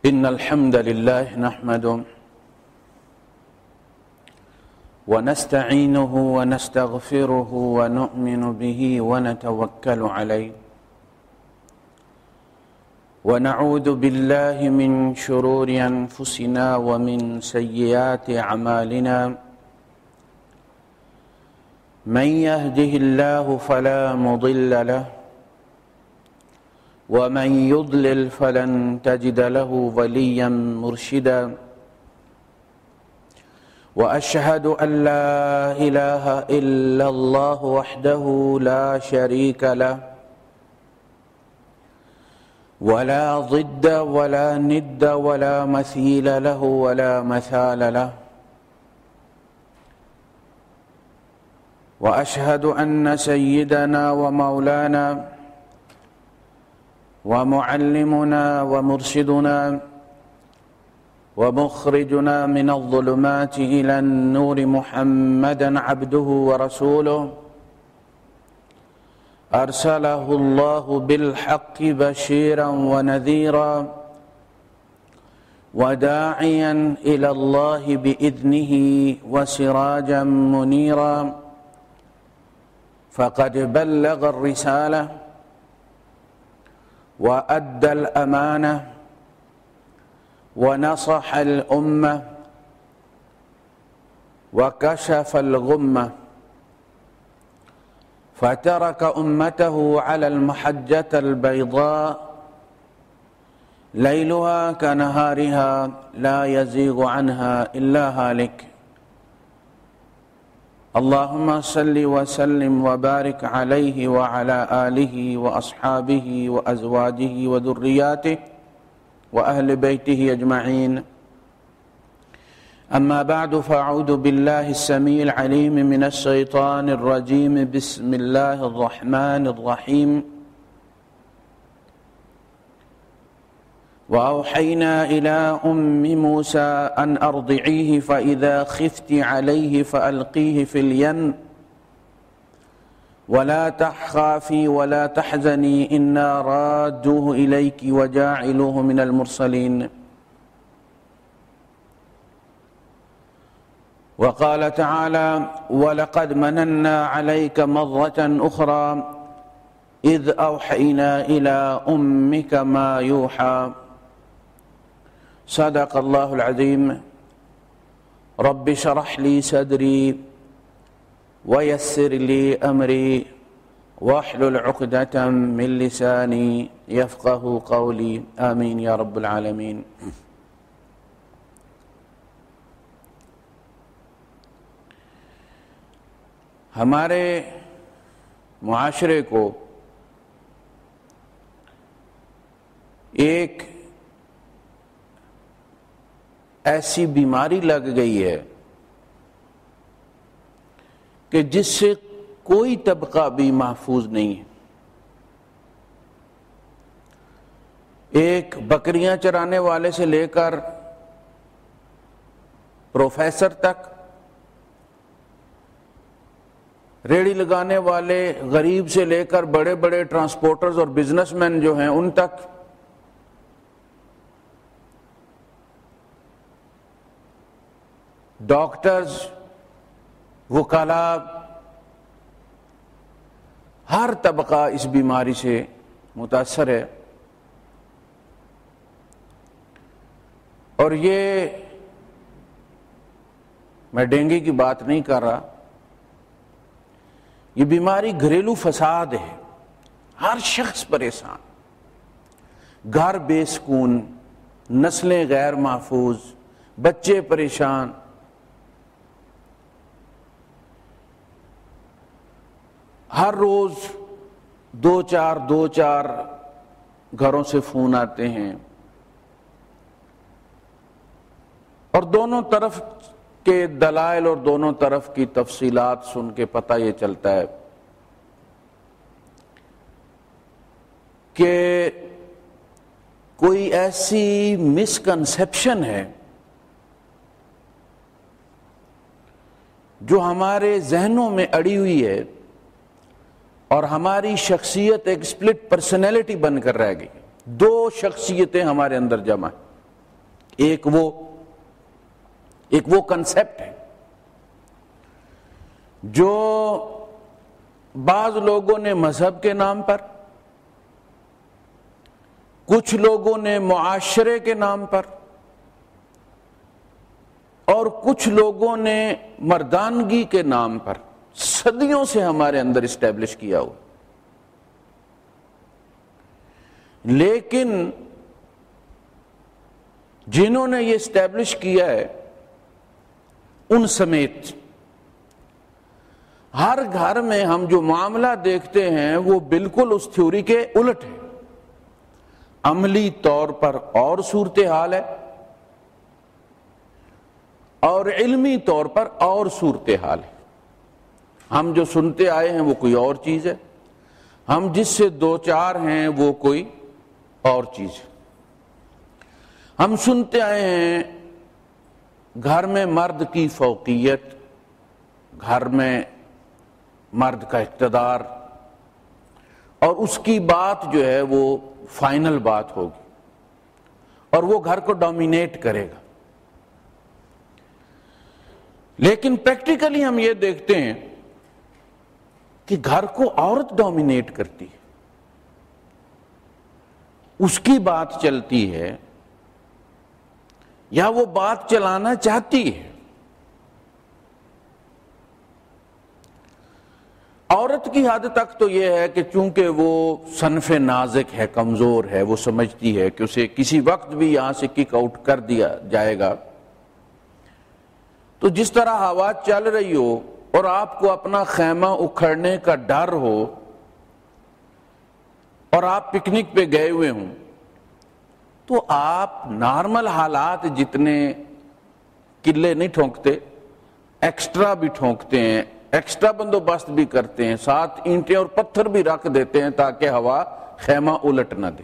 إن الحمد لله نحمده ونستعينه ونستغفره ونؤمن به ونتوكل عليه ونعوذ بالله من شرور أنفسنا ومن سيئات أعمالنا من يهده الله فلا مضل له ومن يضلل فلن تجد له وليا مرشدا وأشهد أن لا إله إلا الله وحده لا شريك له ولا ضد ولا ند ولا مثيل له ولا مثال له وأشهد أن سيدنا ومولانا ومعلمنا ومرشدنا ومخرجنا من الظلمات إلى النور محمدا عبده ورسوله أرسله الله بالحق بشيرا ونذيرا وداعيا إلى الله بإذنه وسراجا منيرا فقد بلغ الرسالة وأدى الأمانة ونصح الأمة وكشف الغمة فترك أمته على المحجة البيضاء ليلها كنهارها لا يزيغ عنها إلا هالك اللهم صل وسلم وبارك عليه وعلى آله وأصحابه وأزواجه وذرياته وأهل بيته أجمعين أما بعد فأعوذ بالله السميع العليم من الشيطان الرجيم بسم الله الرحمن الرحيم وأوحينا إلى أم موسى أن أرضعيه فإذا خفت عليه فألقيه في اليم ولا تخافي ولا تحزني إنا رادوه إليك وجاعلوه من المرسلين وقال تعالى ولقد مننا عليك مرة أخرى إذ أوحينا إلى أمك ما يوحى صدق الله العظيم رب اشرح لي صدري ويسر لي أمري واحلل عقدة من لساني يفقه قولي آمين يا رب العالمين ہمارے معاشرے کو ایک ایسی بیماری لگ گئی ہے کہ جس سے کوئی طبقہ بھی محفوظ نہیں ہے. ایک بکریاں چرانے والے سے لے کر پروفیسر تک، ریڑھی لگانے والے غریب سے لے کر بڑے بڑے ٹرانسپورٹرز اور بزنس مین جو ہیں ان تک، ڈاکٹرز، وکلاء، ہر طبقہ اس بیماری سے متاثر ہے. اور یہ میں ڈینگی کی بات نہیں کر رہا، یہ بیماری گھریلو فساد ہے. ہر شخص پریشان، گھر بے سکون، نسلیں غیر محفوظ، بچے پریشان. ہر روز دو چار گھروں سے فون آتے ہیں، اور دونوں طرف کے دلائل اور دونوں طرف کی تفصیلات سن کے پتہ یہ چلتا ہے کہ کوئی ایسی مسکنسیپشن ہے جو ہمارے ذہنوں میں اڑی ہوئی ہے اور ہماری شخصیت ایک سپلٹ پرسنالٹی بن کر رہ گئی. دو شخصیتیں ہمارے اندر جمع ہیں. ایک وہ کنسپٹ ہے جو بعض لوگوں نے مذہب کے نام پر، کچھ لوگوں نے معاشرے کے نام پر، اور کچھ لوگوں نے مردانگی کے نام پر صدیوں سے ہمارے اندر اسٹیبلش کیا ہوا. لیکن جنہوں نے یہ اسٹیبلش کیا ہے ان سمیت ہر گھر میں ہم جو معاملہ دیکھتے ہیں وہ بالکل اس تھیوری کے الٹ ہے. عملی طور پر اور صورتحال ہے اور علمی طور پر اور صورتحال ہے. ہم جو سنتے آئے ہیں وہ کوئی اور چیز ہے، ہم جس سے دو چار ہیں وہ کوئی اور چیز ہے. ہم سنتے آئے ہیں گھر میں مرد کی فوقیت، گھر میں مرد کا اقتدار، اور اس کی بات جو ہے وہ فائنل بات ہوگی اور وہ گھر کو ڈومینیٹ کرے گا. لیکن پریکٹیکلی ہم یہ دیکھتے ہیں کہ گھر کو عورت ڈومینیٹ کرتی ہے، اس کی بات چلتی ہے یا وہ بات چلانا چاہتی ہے. عورت کی حد تک تو یہ ہے کہ چونکہ وہ صنف نازک ہے، کمزور ہے، وہ سمجھتی ہے کہ اسے کسی وقت بھی یہاں سے کک آؤٹ کر دیا جائے گا. تو جس طرح ہوا چل رہی ہو اور آپ کو اپنا خیمہ اکھڑنے کا ڈر ہو اور آپ پکنک پہ گئے ہوئے ہوں تو آپ نارمل حالات جتنے قلعے نہیں ٹھونکتے، ایکسٹرا بھی ٹھونکتے ہیں، ایکسٹرا بندوبست بھی کرتے ہیں، ساتھ اینٹیں اور پتھر بھی رکھ دیتے ہیں تاکہ ہوا خیمہ الٹ نہ دے.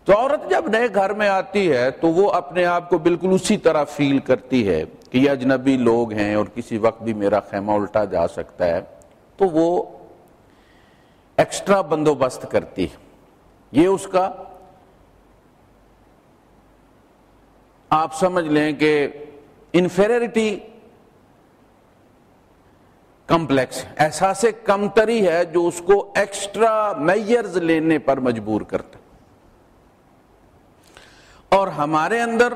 تو عورت جب نئے گھر میں آتی ہے تو وہ اپنے آپ کو بالکل اسی طرح فیل کرتی ہے کہ یہ اجنبی لوگ ہیں اور کسی وقت بھی میرا خیمہ الٹا جا سکتا ہے، تو وہ ایکسٹرا بندوبست کرتی ہے. یہ اس کا آپ سمجھ لیں کہ انفیریٹی کمپلیکس، احساس کمتری ہے جو اس کو ایکسٹرا میئرز لینے پر مجبور کرتا. اور ہمارے اندر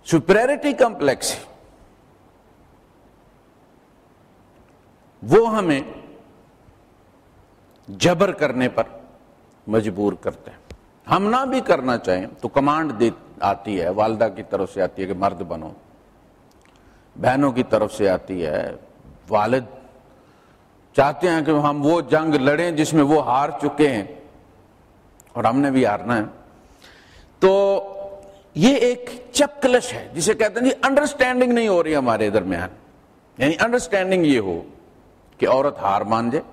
سپیریٹی کمپلیکس ہے، وہ ہمیں جبر کرنے پر مجبور کرتے ہیں. ہم نہ بھی کرنا چاہیں تو کمانڈ آتی ہے، والدہ کی طرف سے آتی ہے کہ مرد بنو، بہنوں کی طرف سے آتی ہے، والد چاہتے ہیں کہ ہم وہ جنگ لڑیں جس میں وہ ہار چکے ہیں اور ہم نے بھی ہارنا ہے. تو یہ ایک چپکلش ہے جسے کہتے ہیں جی انڈرسٹینڈنگ نہیں ہو رہی ہمارے درمیان. یعنی انڈرسٹینڈنگ یہ ہو کہ عورت ہار مان جائے،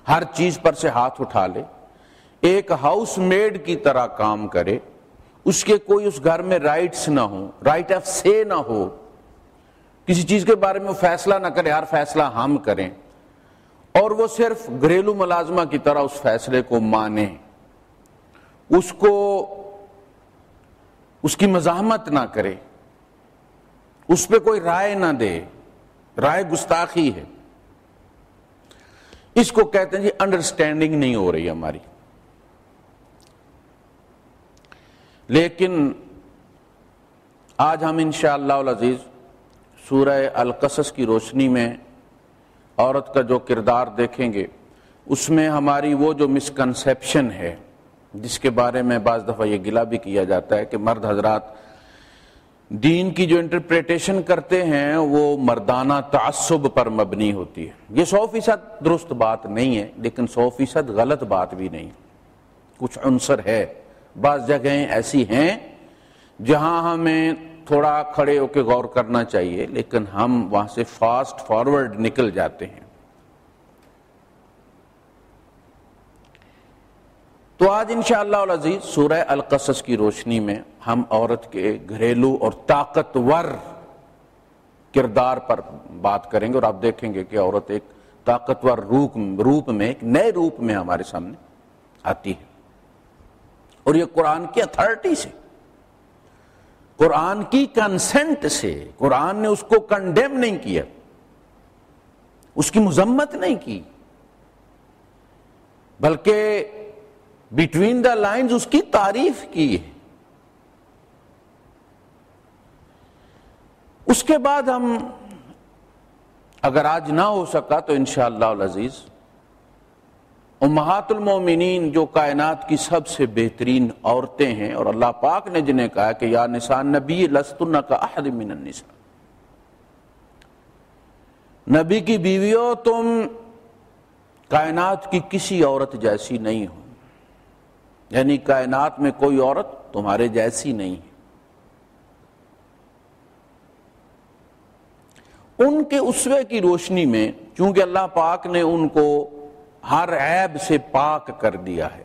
ہر چیز پر سے ہاتھ اٹھا لے، ایک ہاؤس میڈ کی طرح کام کرے، اس کے کوئی اس گھر میں رائٹس نہ ہو، رائٹ آف سے نہ ہو، کسی چیز کے بارے میں وہ فیصلہ نہ کرے، ہر فیصلہ ہم کریں، اور وہ صرف گھریلو ملازمہ کی طرح اس فیصلے کو مانے، اس کو اس کی مزاحمت نہ کرے، اس پہ کوئی رائے نہ دے. رائے گستاخی ہے. اس کو کہتے ہیں جی انڈرسٹینڈنگ نہیں ہو رہی ہماری. لیکن آج ہم انشاءاللہ العزیز سورہ القصص کی روشنی میں عورت کا جو کردار دیکھیں گے، اس میں ہماری وہ جو مسکنسیپشن ہے جس کے بارے میں بعض دفعہ یہ گلہ بھی کیا جاتا ہے کہ مرد حضرات دین کی جو انٹرپریٹیشن کرتے ہیں وہ مردانہ تعصب پر مبنی ہوتی ہے. یہ 100% درست بات نہیں ہے، لیکن 100% غلط بات بھی نہیں. کچھ عنصر ہے، بعض جگہیں ایسی ہیں جہاں ہمیں تھوڑا کھڑے ہو کے غور کرنا چاہیے، لیکن ہم وہاں سے فاسٹ فارورڈ نکل جاتے ہیں. تو آج انشاءاللہ العزیز سورہ القصص کی روشنی میں ہم عورت کے گھریلو اور طاقتور کردار پر بات کریں گے، اور آپ دیکھیں گے کہ عورت ایک طاقتور روپ میں، ایک نئے روپ میں ہمارے سامنے آتی ہے. اور یہ قرآن کی اتھارٹی سے، قرآن کی کنسنٹ سے، قرآن نے اس کو کنڈیم نہیں کیا، اس کی مذمت نہیں کی، بلکہ بٹوین دا لائنز اس کی تعریف کی ہے۔ اس کے بعد ہم اگر آج نہ ہو سکا تو انشاءاللہ العزیز امہات المومنین جو کائنات کی سب سے بہترین عورتیں ہیں، اور اللہ پاک نے جنہیں کہا کہ یا نساء النبی لستن کاحد من النساء، نبی کی بیویوں تم کائنات کی کسی عورت جیسی نہیں ہو، یعنی کائنات میں کوئی عورت تمہارے جیسی نہیں ہے۔ ان کے اسوے کی روشنی میں چونکہ اللہ پاک نے ان کو ہر عیب سے پاک کر دیا ہے،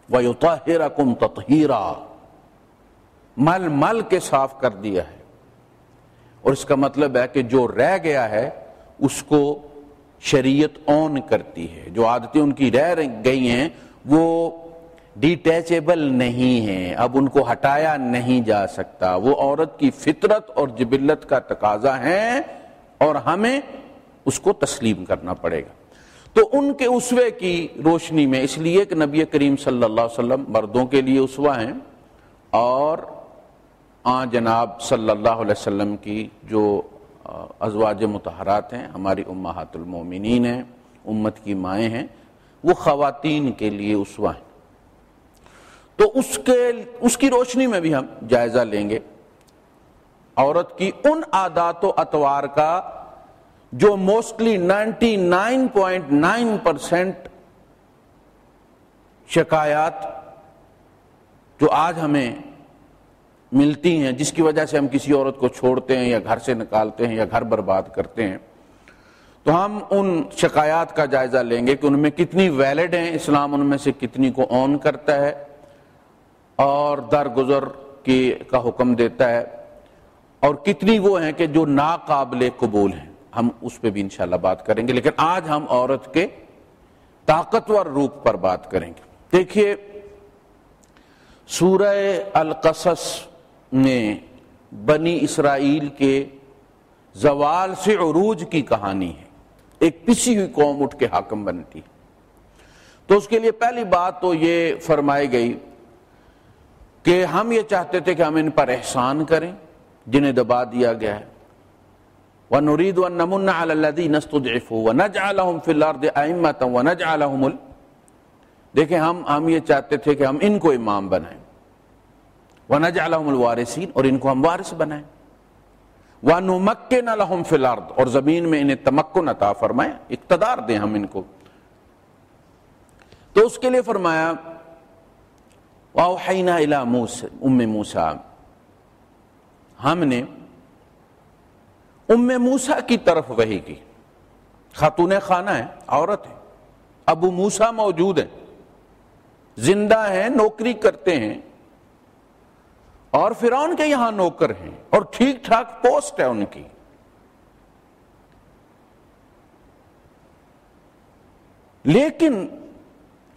وَيُطَهِّرَكُمْ تَطْهِيرًا، مل مل کے صاف کر دیا ہے، اور اس کا مطلب ہے کہ جو رہ گیا ہے اس کو شریعت اون کرتی ہے، جو عادتیں ان کی رہ گئی ہیں وہ ڈیٹیچیبل نہیں ہیں، اب ان کو ہٹایا نہیں جا سکتا، وہ عورت کی فطرت اور جبلت کا تقاضا ہے اور ہمیں اس کو تسلیم کرنا پڑے گا۔ تو ان کے اسوے کی روشنی میں، اس لیے کہ نبی کریم صلی اللہ علیہ وسلم مردوں کے لیے اسوہ ہیں، اور جناب صلی اللہ علیہ وسلم کی جو ازواج مطہرات ہیں، ہماری امہات المومنین ہیں، امت کی مائیں ہیں، وہ خواتین کے لیے اسوہ ہیں۔ تو اس کی روشنی میں بھی ہم جائزہ لیں گے عورت کی ان عادات و اطوار کا جو موسٹلی 99.9% شکایات جو آج ہمیں ملتی ہیں، جس کی وجہ سے ہم کسی عورت کو چھوڑتے ہیں یا گھر سے نکالتے ہیں یا گھر برباد کرتے ہیں، تو ہم ان شکایات کا جائزہ لیں گے کہ ان میں کتنی ویلڈ ہیں، اسلام ان میں سے کتنی کو آن کرتا ہے اور درگزر کا حکم دیتا ہے، اور کتنی وہ ہیں کہ جو ناقابل قبول ہیں، ہم اس پہ بھی انشاءاللہ بات کریں گے۔ لیکن آج ہم عورت کے طاقتور روپ پر بات کریں گے۔ دیکھیے سورہ القصص میں بنی اسرائیل کے زوال سے عروج کی کہانی ہے، ایک پسی ہوئی قوم اٹھ کے حاکم بنتی ہے۔ تو اس کے لیے پہلی بات تو یہ فرمائی گئی کہ ہم یہ چاہتے تھے کہ ہم ان پر احسان کریں جنہیں دبا دیا گیا ہے، وَنُرِيدُ أَن نَّمُنَّ عَلَى الَّذِينَ اسْتُضْعِفُوا وَنَجْعَلَهُمْ فِي الْأَرْضِ أَئِمَّةً وَنَجْعَلَهُمُ دیکھیں ہم یہ چاہتے تھے کہ ہم ان کو امام بنائیں، وَنَجْعَلَهُمُ الْوَارِثِينَ، اور ان کو ہم وارث بنائیں، وَنُمَكِّنَ لَهُمْ فِي الْأَرْضِ، اور زمین میں انہیں تمکن عطا فرمائیں، اقتدار دیں ہم ان کو۔ تو اس کے لیے فرمایا وَأَوْحَيْنَا إِلَى موسیٰ، موسیٰ، ہم نے موسیٰ کی طرف وحی کی، خاتون خانہ ہے، عورت ہے، ابو موسیٰ موجود ہیں، زندہ ہیں، نوکری کرتے ہیں، اور فرعون کے یہاں نوکر ہیں، اور ٹھیک ٹھاک پوسٹ ہے ان کی۔ لیکن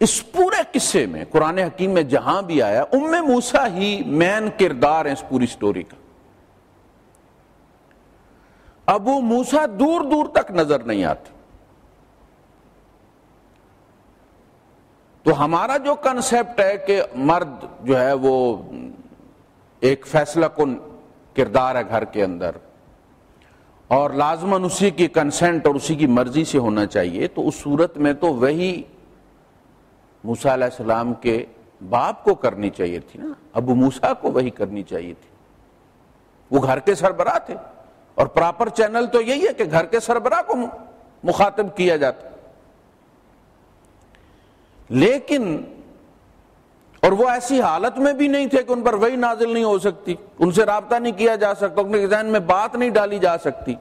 اس پورے قصے میں قرآن حکیم میں جہاں بھی آیا موسیٰ ہی مین کردار ہے اس پوری سٹوری کا۔ ابو موسیٰ دور دور تک نظر نہیں آتے۔ تو ہمارا جو کنسپٹ ہے کہ مرد جو ہے وہ ایک فیصلہ کن کردار ہے گھر کے اندر، اور لازماً اسی کی کنسنٹ اور اسی کی مرضی سے ہونا چاہیے، تو اس صورت میں تو وہی موسیٰ علیہ السلام کے باپ کو کرنی چاہیے تھی نا، ابو موسیٰ کو وہی کرنی چاہیے تھی، وہ گھر کے سربراہ تھے، اور پراپر چینل تو یہی ہے کہ گھر کے سربراہ کو مخاطب کیا جاتا۔ لیکن اور وہ ایسی حالت میں بھی نہیں تھے کہ ان پر وحی نازل نہیں ہو سکتی، ان سے رابطہ نہیں کیا جا سکتا، ان کے ذہن میں بات نہیں ڈالی جا سکتی،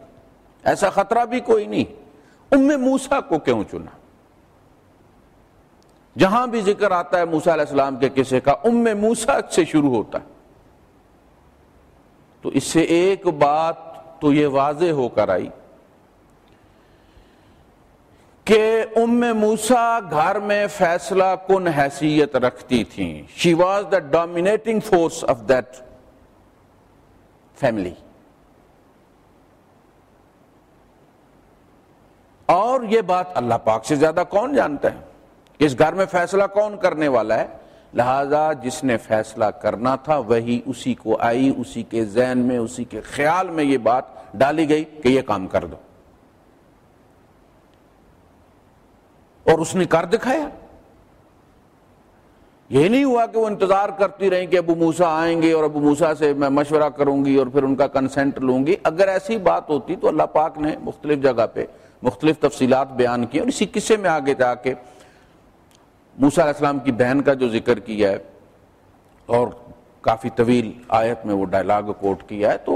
ایسا خطرہ بھی کوئی نہیں۔ موسیٰ کو کیوں چنا؟ جہاں بھی ذکر آتا ہے موسیٰ علیہ السلام کے قصے کا، موسیٰ سے شروع ہوتا ہے۔ تو اس سے ایک بات تو یہ واضح ہو کر آئی کہ ام موسیٰ گھر میں فیصلہ کن حیثیت رکھتی تھیں. She was the dominating force of that family. اور یہ بات اللہ پاک سے زیادہ کون جانتا ہے کہ اس گھر میں فیصلہ کون کرنے والا ہے. لہذا جس نے فیصلہ کرنا تھا وہی اسی کو آئی، اسی کے ذہن میں، اسی کے خیال میں یہ بات ڈالی گئی کہ یہ کام کر دو، اور اس نے کر دکھایا. یہ نہیں ہوا کہ وہ انتظار کرتی رہیں کہ ابو موسیٰ آئیں گے اور ابو موسیٰ سے میں مشورہ کروں گی اور پھر ان کا کنسنٹ لوں گی. اگر ایسی بات ہوتی تو اللہ پاک نے مختلف جگہ پہ مختلف تفصیلات بیان کی، اور اسی قصے میں آگے جا کے موسیٰ علیہ السلام کی بہن کا جو ذکر کیا ہے اور کافی طویل آیت میں وہ ڈائلاگ کوٹ کیا ہے، تو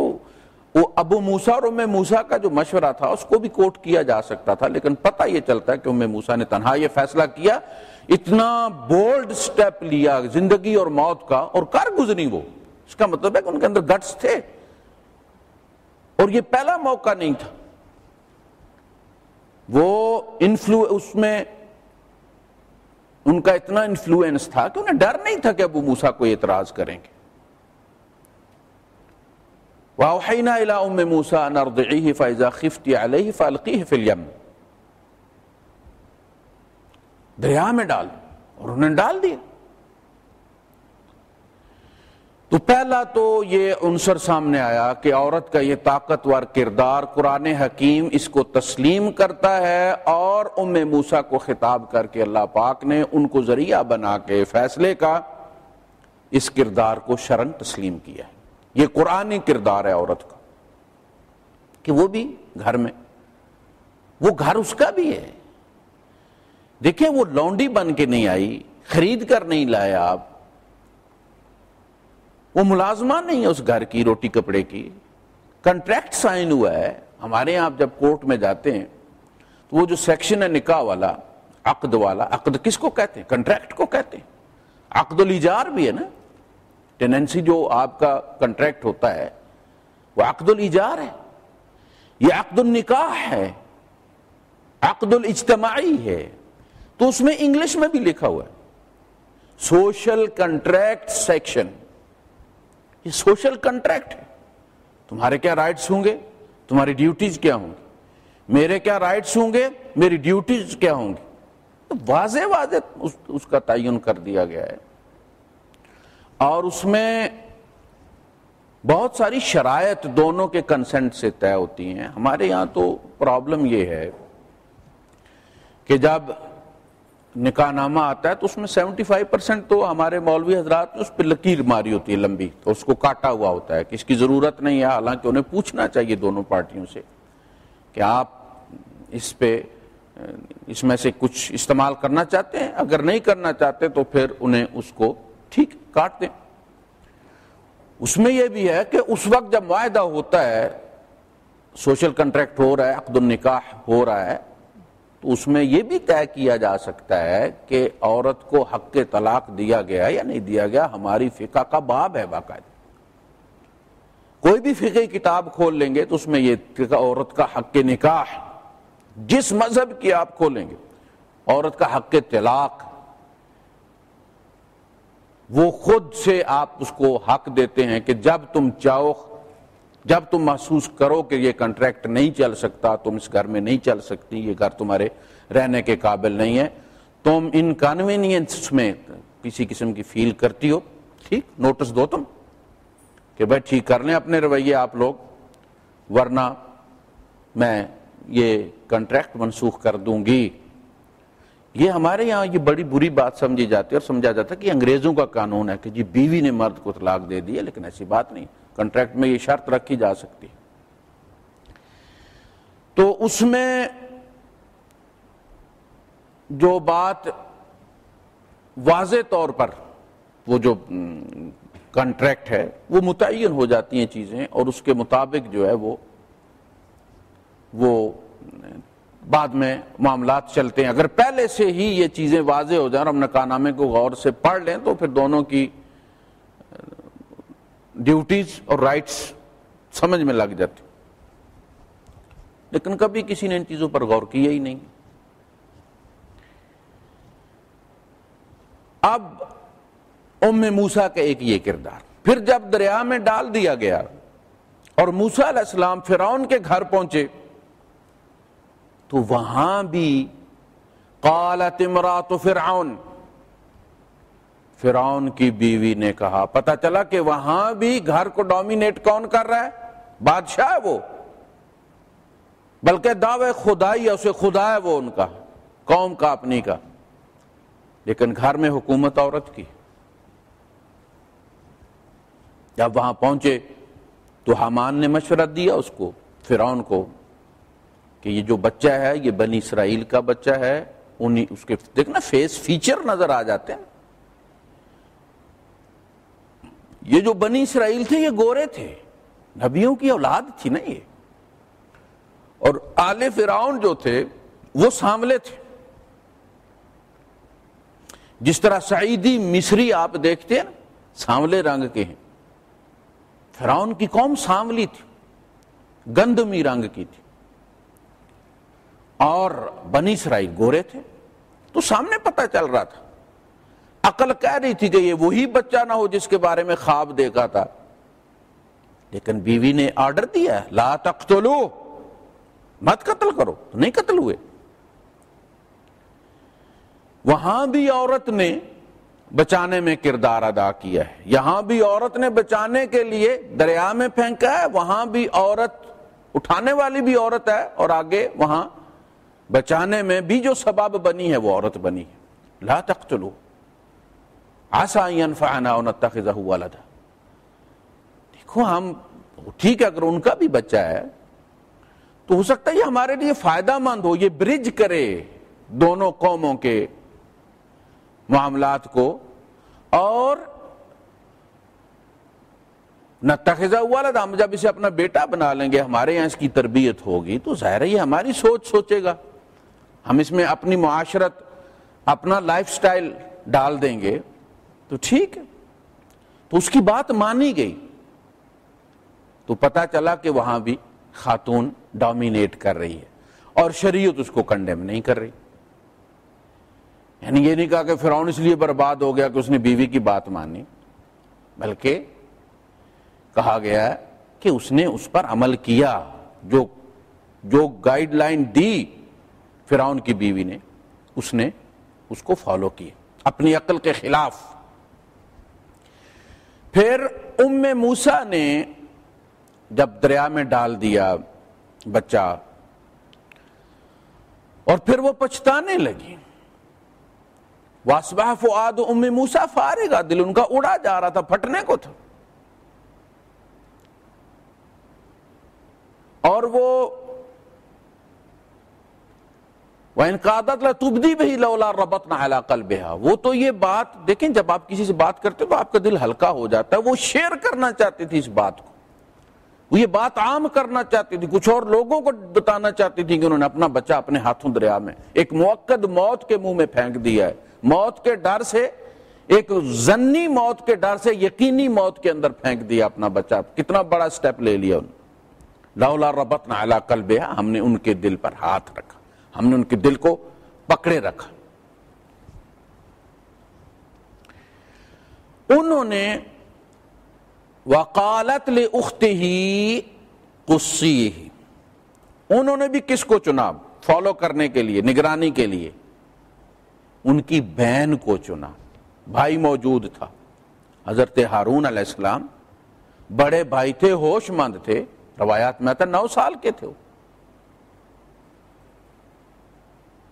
وہ ابو موسیٰ اور ام موسیٰ کا جو مشورہ تھا اس کو بھی کوٹ کیا جا سکتا تھا، لیکن پتہ یہ چلتا ہے کہ ام موسیٰ نے تنہا یہ فیصلہ کیا، اتنا بولڈ سٹیپ لیا زندگی اور موت کا، اور کر گزری وہ. اس کا مطلب ہے کہ ان کے اندر گٹس تھے، اور یہ پہلا موقع نہیں تھا. وہ اس میں ان کا اتنا انفلوئنس تھا کہ انہیں ڈر نہیں تھا کہ ابو موسیٰ کو اعتراض کریں گے. وَأَوْحَيْنَا إِلَىٰ أُمِّ مُوسَىٰ أَنْ أَرْضِعِيهِ فَإِذَا خِفْتِ عَلَيْهِ فَأَلْقِيهِ فِي الْيَمِّ. دریا میں ڈال، اور انہوں نے ڈال دیا. تو پہلا تو یہ عنصر سامنے آیا کہ عورت کا یہ طاقتور کردار قرآن حکیم اس کو تسلیم کرتا ہے، اور ام موسیٰ کو خطاب کر کے اللہ پاک نے ان کو ذریعہ بنا کے فیصلے کا اس کردار کو شرعاً تسلیم کیا ہے. یہ قرآنی کردار ہے عورت کا کہ وہ بھی گھر میں، وہ گھر اس کا بھی ہے. دیکھیں وہ لونڈی بن کے نہیں آئی، خرید کر نہیں لائے آپ، وہ ملازمہ نہیں ہے اس گھر کی روٹی کپڑے کی، کنٹریکٹ سائن ہوا ہے. ہمارے یہاں آپ جب کورٹ میں جاتے ہیں تو وہ جو سیکشن ہے نکاح والا، عقد والا، عقد کس کو کہتے ہیں؟ کنٹریکٹ کو کہتے ہیں. عقد الایجار بھی ہے نا، ٹیننسی جو آپ کا کنٹریکٹ ہوتا ہے وہ عقد الایجار ہے. یہ عقد النکاح ہے، عقد الاجتماعی ہے. تو اس میں انگلش میں بھی لکھا ہوا ہے سوشل کنٹریکٹ سیکشن. یہ سوشل کنٹریکٹ ہے. تمہارے کیا رائٹس ہوں گے، تمہاری ڈیوٹیز کیا ہوں گی، میرے کیا رائٹس ہوں گے، میری ڈیوٹیز کیا ہوں گی. تو واضح واضح اس کا تعین کر دیا گیا ہے، اور اس میں بہت ساری شرائط دونوں کے کنسنٹ سے طے ہوتی ہیں. ہمارے یہاں تو پرابلم یہ ہے کہ جب نکاح نامہ آتا ہے تو اس میں 75% تو ہمارے مولوی حضرات نے اس پہ لکیر ماری ہوتی ہے لمبی، تو اس کو کاٹا ہوا ہوتا ہے کہ اس کی ضرورت نہیں ہے. حالانکہ انہیں پوچھنا چاہیے دونوں پارٹیوں سے کہ آپ اس پہ اس میں سے کچھ استعمال کرنا چاہتے ہیں، اگر نہیں کرنا چاہتے تو پھر انہیں اس کو ٹھیک کاٹ دیں. اس میں یہ بھی ہے کہ اس وقت جب معاہدہ ہوتا ہے، سوشل کنٹریکٹ ہو رہا ہے، عقد النکاح ہو رہا ہے، تو اس میں یہ بھی طے کیا جا سکتا ہے کہ عورت کو حق طلاق دیا گیا یا نہیں دیا گیا. ہماری فقہ کا باب ہے باقاعدہ، کوئی بھی فقہی کتاب کھول لیں گے تو اس میں یہ عورت کا حق نکاح، جس مذہب کی آپ کھولیں گے، عورت کا حق طلاق، وہ خود سے آپ اس کو حق دیتے ہیں کہ جب تم چاہو، جب تم محسوس کرو کہ یہ کنٹریکٹ نہیں چل سکتا، تم اس گھر میں نہیں چل سکتی، یہ گھر تمہارے رہنے کے قابل نہیں ہے، تم انکنوینئنس میں کسی قسم کی فیل کرتی ہو، ٹھیک نوٹس دو تم کہ بھائی ٹھیک کر لیں اپنے رویے آپ لوگ، ورنہ میں یہ کنٹریکٹ منسوخ کر دوں گی. یہ ہمارے یہاں یہ بڑی بری بات سمجھی جاتی ہے اور سمجھا جاتا ہے کہ انگریزوں کا قانون ہے کہ جی بیوی نے مرد کو طلاق دے دی ہے، لیکن ایسی بات نہیں. کنٹریکٹ میں یہ شرط رکھی جا سکتی. تو اس میں جو بات واضح طور پر وہ جو کنٹریکٹ ہے وہ متعین ہو جاتی ہیں چیزیں، اور اس کے مطابق جو ہے وہ بعد میں معاملات چلتے ہیں. اگر پہلے سے ہی یہ چیزیں واضح ہو جائیں اور ہم نکاح نامے کو غور سے پڑھ لیں تو پھر دونوں کی ڈیوٹیز اور رائٹس سمجھ میں لگ جاتی. لیکن کبھی کسی نے ان چیزوں پر غور کیا ہی نہیں. اب ام موسیٰ کا ایک یہ کردار. پھر جب دریا میں ڈال دیا گیا اور موسیٰ علیہ السلام فرعون کے گھر پہنچے تو وہاں بھی قالت امرأۃ فرعون، فرعون کی بیوی نے کہا، پتہ چلا کہ وہاں بھی گھر کو ڈومینیٹ کون کر رہا ہے؟ بادشاہ ہے وہ، بلکہ دعوے خدائی ہے، اسے خدا ہے وہ ان کا، قوم کا، اپنی کا، لیکن گھر میں حکومت عورت کی. جب وہاں پہنچے تو حامان نے مشورہ دیا اس کو، فرعون کو، کہ یہ جو بچہ ہے یہ بنی اسرائیل کا بچہ ہے. اس کے دیکھنا فیس فیچر نظر آ جاتے ہیں. یہ جو بنی اسرائیل تھے یہ گورے تھے، نبیوں کی اولاد تھی نا یہ، اور آل فرعون جو تھے وہ سانولے تھے. جس طرح سعیدی مصری آپ دیکھتے ہیں سانولے رنگ کے ہیں، فرعون کی قوم سانولی تھی، گندمی رنگ کی تھی، اور بنی اسرائیل گورے تھے. تو سامنے پتہ چل رہا تھا، عقل کہہ رہی تھی کہ یہ وہی بچہ نہ ہو جس کے بارے میں خواب دیکھا تھا، لیکن بیوی نے آرڈر دیا لا تقتلو، مت قتل کرو، تو نہیں قتل ہوئے. وہاں بھی عورت نے بچانے میں کردار ادا کیا ہے، یہاں بھی عورت نے بچانے کے لیے دریا میں پھینکا ہے، وہاں بھی عورت، اٹھانے والی بھی عورت ہے، اور آگے وہاں بچانے میں بھی جو سبب بنی ہے وہ عورت بنی ہے. لا تقتلو عسى ان ينفعنا او نتخذه ولدا. دیکھو ہم ٹھیک ہے اگر ان کا بھی بچہ ہے تو ہو سکتا ہے یہ ہمارے لیے فائدہ مند ہو، یہ برج کرے دونوں قوموں کے معاملات کو، اور نتخذہ ولدا، ہم جب اسے اپنا بیٹا بنا لیں گے، ہمارے یہاں اس کی تربیت ہوگی تو ظاہر ہے یہ ہماری سوچ سوچے گا، ہم اس میں اپنی معاشرت، اپنا لائف سٹائل ڈال دیں گے تو ٹھیک ہے. تو اس کی بات مانی گئی. تو پتہ چلا کہ وہاں بھی خاتون ڈومینیٹ کر رہی ہے اور شریعت اس کو کنڈیم نہیں کر رہی. یعنی یہ نہیں کہا کہ فرعون اس لیے برباد ہو گیا کہ اس نے بیوی کی بات مانی، بلکہ کہا گیا ہے کہ اس نے اس پر عمل کیا، جو گائیڈ لائن دی فرعون کی بیوی نے اس کو فالو کیا اپنی عقل کے خلاف. پھر ام موسیٰ نے جب دریا میں ڈال دیا بچہ اور پھر وہ پچھتانے لگی، وَأَصْبَحَ فُؤَادُ أُمِّ مُوسَىٰ فَارِغًا، دل ان کا اڑا جا رہا تھا، پھٹنے کو تھا. اور وہ وَإِنْ قَادَتْ لَتُبْدِي بِهِ لَوْلَا رَبَطْنَا عَلَىٰ قَلْبِهَا. وہ تو یہ بات دیکھیں، جب آپ کسی سے بات کرتے تو آپ کا دل ہلکا ہو جاتا ہے. وہ شیئر کرنا چاہتی تھی اس بات کو، وہ یہ بات عام کرنا چاہتی تھی، کچھ اور لوگوں کو بتانا چاہتی تھی کہ انہوں نے اپنا بچہ اپنے ہاتھوں دریا میں ایک موقد موت کے منہ میں پھینک دیا ہے. موت کے ڈر سے، ایک ظنی موت کے ڈر سے یقینی موت کے اندر پھینک دیا اپنا بچہ. کتنا بڑا سٹیپ لے لیا انہوں نے. لولا ربطنا علی قلبها، ہم نے ان کے دل پر ہاتھ رکھا، ہم نے ان کے دل کو پکڑے رکھا. انہوں نے وقالت لأختہ قصیہ، انہوں نے بھی کس کو چنا فالو کرنے کے لیے، نگرانی کے لیے؟ ان کی بہن کو چنا. بھائی موجود تھا، حضرت ہارون علیہ السلام بڑے بھائی تھے، ہوش مند تھے، روایات میں آتا 9 سال کے تھے.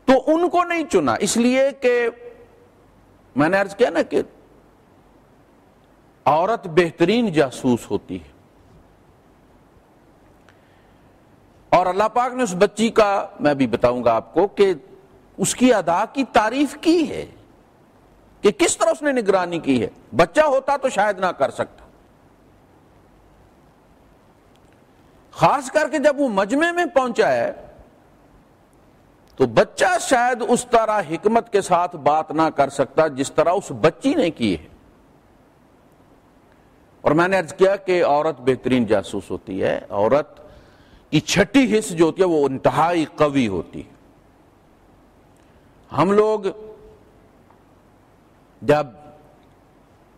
تو ان کو نہیں چنا، اس لیے کہ میں نے عرض کیا نا کہ عورت بہترین جاسوس ہوتی ہے، اور اللہ پاک نے اس بچی کا، میں بھی بتاؤں گا آپ کو، کہ اس کی ادا کی تعریف کی ہے کہ کس طرح اس نے نگرانی کی ہے. بچہ ہوتا تو شاید نہ کر سکتا، خاص کر کے جب وہ مجمع میں پہنچا ہے تو بچہ شاید اس طرح حکمت کے ساتھ بات نہ کر سکتا جس طرح اس بچی نے کی ہے. اور میں نے عرض کیا کہ عورت بہترین جاسوس ہوتی ہے، عورت کی چھٹی حس جو ہوتی ہے وہ انتہائی قوی ہوتی ہے. ہم لوگ جب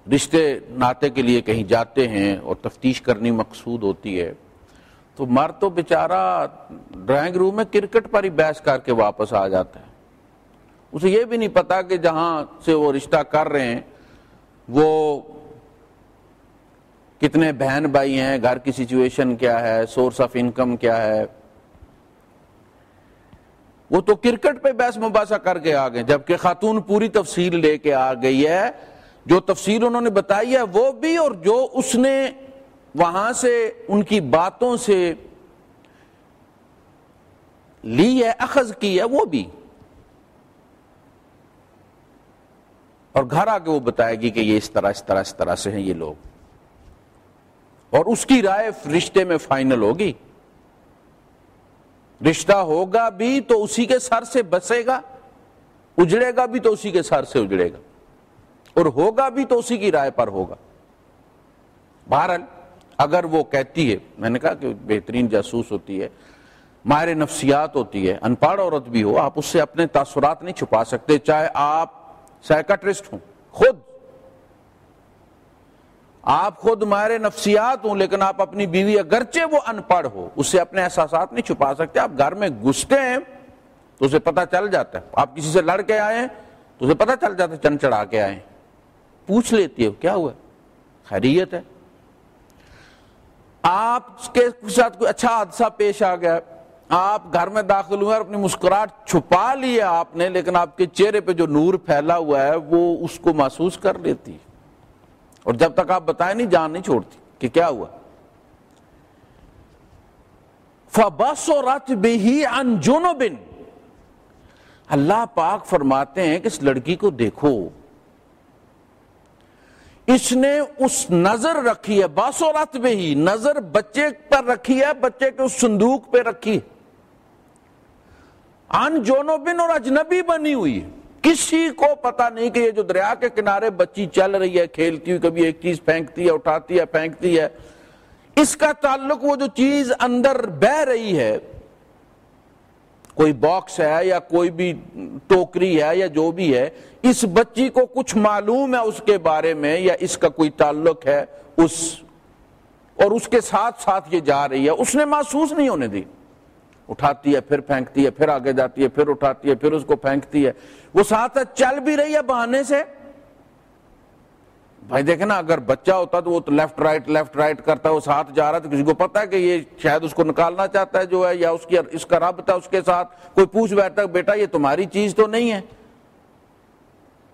رشتے ناطے کے لیے کہیں جاتے ہیں اور تفتیش کرنی مقصود ہوتی ہے تو مرد تو بیچارہ ڈرائنگ روم میں کرکٹ پر ہی بحث کر کے واپس آ جاتا ہے. اسے یہ بھی نہیں پتا کہ جہاں سے وہ رشتہ کر رہے ہیں وہ کتنے بہن بھائی ہیں, گھر کی سچویشن کیا ہے, سورس آف انکم کیا ہے. وہ تو کرکٹ پہ بحث مباحثہ کر کے آ گئے, جبکہ خاتون پوری تفصیل لے کے آ گئی ہے. جو تفصیل انہوں نے بتائی ہے وہ بھی, اور جو اس نے وہاں سے ان کی باتوں سے لی ہے, اخذ کی ہے, وہ بھی. اور گھر آ کے وہ بتائے گی کہ یہ اس طرح سے ہیں یہ لوگ, اور اس کی رائے رشتے میں فائنل ہوگی. رشتہ ہوگا بھی تو اسی کے سر سے بسے گا, اجڑے گا بھی تو اسی کے سر سے اجڑے گا, اور ہوگا بھی تو اسی کی رائے پر ہوگا. بہرحال اگر وہ کہتی ہے, میں نے کہا کہ بہترین جاسوس ہوتی ہے, ماہر نفسیات ہوتی ہے, ان پڑھ عورت بھی ہو, آپ اس سے اپنے تاثرات نہیں چھپا سکتے, چاہے آپ سائیکٹرسٹ ہوں, آپ خود ماہر نفسیات ہوں, لیکن آپ اپنی بیوی اگرچہ وہ ان پڑھ ہو اس سے اپنے احساسات نہیں چھپا سکتے. آپ گھر میں گھستے ہیں تو اسے پتہ چل جاتا ہے, آپ کسی سے لڑ کے آئے ہیں تو اسے پتہ چل جاتا ہے, چن چڑھا کے آئے ہیں, پوچھ لیتی ہے کیا ہوا, خیریت ہے. آپ کے ساتھ کوئی اچھا حادثہ پیش آ گیا, آپ گھر میں داخل ہوئے اور اپنی مسکراہٹ چھپا لی آپ نے, لیکن آپ کے چہرے پہ جو نور پھیلا ہوا ہے وہ اس کو محسوس کر لیتی, اور جب تک آپ بتائیں نہیں جان نہیں چھوڑتی کہ کیا ہوا. فَبَصُرَتْ بِهِ عَنْ جُنُبٍ, اللہ پاک فرماتے ہیں کہ اس لڑکی کو دیکھو, اس نے اس نظر رکھی ہے, بَصُرَتْ بِهِ, نظر بچے پر رکھی ہے, بچے کے اس صندوق پہ رکھی ہے, عَنْ جُنُبٍ, اور اجنبی بنی ہوئی ہے, کسی کو پتا نہیں کہ یہ جو دریا کے کنارے بچی چل رہی ہے, کھیلتی ہوئی, کبھی ایک چیز پھینکتی ہے, اٹھاتی ہے, پھینکتی ہے, اس کا تعلق وہ جو چیز اندر بہ رہی ہے, کوئی باکس ہے یا کوئی بھی ٹوکری ہے یا جو بھی ہے, اس بچی کو کچھ معلوم ہے اس کے بارے میں, یا اس کا کوئی تعلق ہے اس, اور اس کے ساتھ ساتھ یہ جا رہی ہے, اس نے محسوس نہیں ہونے دی. اٹھاتی ہے, پھر پھینکتی ہے, پھر آگے جاتی ہے, پھر اٹھاتی ہے, پھر اس کو پھینکتی ہے, وہ ساتھ چل بھی رہی ہے بہانے سے. بھائی دیکھیں نا, اگر بچہ ہوتا تو وہ تو لیفٹ رائٹ کرتا ہے, وہ ساتھ جا رہا ہے, تو کسی کو پتا ہے کہ یہ شاید اس کو نکالنا چاہتا ہے جو ہے, یا اس کا ربط ہے اس کے ساتھ, کوئی پوچھ بیٹھتا ہے بیٹا یہ تمہاری چیز تو نہیں ہے.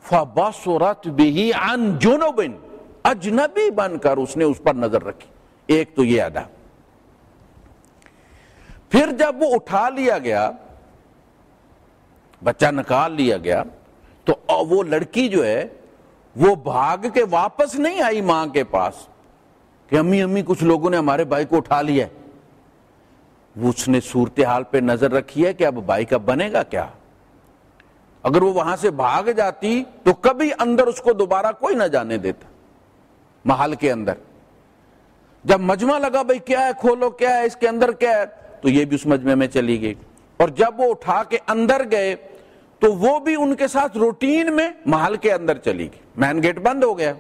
فَبَصُرَتْ بِهِ عَنْ جُنُبٍ, اجنبی بن کر اس نے اس پر نظر رکھی. ایک تو یہ ادا. پھر جب وہ اٹھا لیا گیا, بچہ نکال لیا گیا, تو وہ لڑکی جو ہے وہ بھاگ کے واپس نہیں آئی ماں کے پاس کہ امی کچھ لوگوں نے ہمارے بھائی کو اٹھا لیا ہے. وہ اس نے صورتحال پہ نظر رکھی ہے کہ اب بھائی کا بنے گا کیا. اگر وہ وہاں سے بھاگ جاتی تو کبھی اندر اس کو دوبارہ کوئی نہ جانے دیتا محل کے اندر. جب مجمع لگا بھائی کیا ہے, کھولو کیا ہے, اس کے اندر کیا ہے, تو یہ بھی اس مجمع میں چلی گئی. اور جب وہ اٹھا کے اندر گئے تو وہ بھی ان کے ساتھ روٹین میں محل کے اندر چلی گئی, مین گیٹ بند ہو گیا.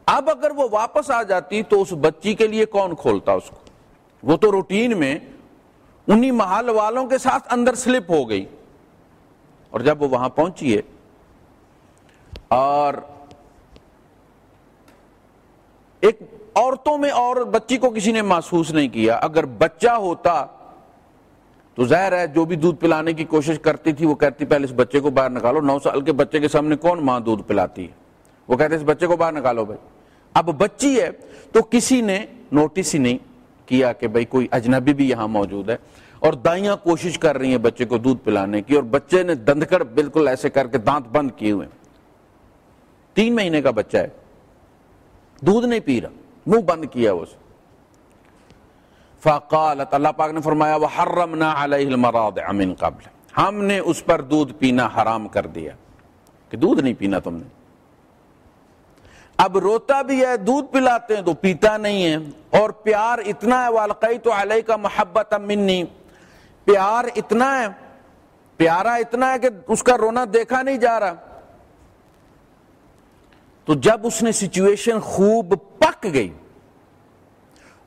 اب اگر وہ واپس آ جاتی تو اس بچی کے لیے کون کھولتا اس کو, وہ تو روٹین میں انہی محل والوں کے ساتھ اندر سلپ ہو گئی. اور جب وہ وہاں پہنچی ہے اور ایک عورتوں میں اور بچی کو کسی نے محسوس نہیں کیا, اگر بچہ ہوتا تو ظاہر ہے جو بھی دودھ پلانے کی کوشش کرتی تھی وہ کہتی پہلے اس بچے کو باہر نکالو, 9 سال کے بچے کے سامنے کون ماں دودھ پلاتی ہے, وہ کہتے اس بچے کو باہر نکالو بھائی. اب بچی ہے تو کسی نے نوٹس ہی نہیں کیا کہ بھائی کوئی اجنبی بھی یہاں موجود ہے, اور دائیاں کوشش کر رہی ہیں بچے کو دودھ پلانے کی, اور بچے نے دندکڑ بالکل ایسے کر کے دانت بند کیے ہوئے, 3 مہینے کا بچہ ہے, دودھ نہیں پی رہا, منہ بند کیا اس. فقالت, اللہ پاک نے فرمایا وحرمنا علیہ المراضع من قبل, ہم نے اس پر دودھ پینا حرام کر دیا کہ دودھ نہیں پینا تم نے. اب روتا بھی ہے, دودھ پلاتے ہیں تو پیتا نہیں ہے, اور پیار اتنا ہے, والقیت علیک محبۃ منی, پیار اتنا ہے پیارا اتنا ہے کہ اس کا رونا دیکھا نہیں جا رہا. تو جب اس نے سچویشن خوب پک گئی,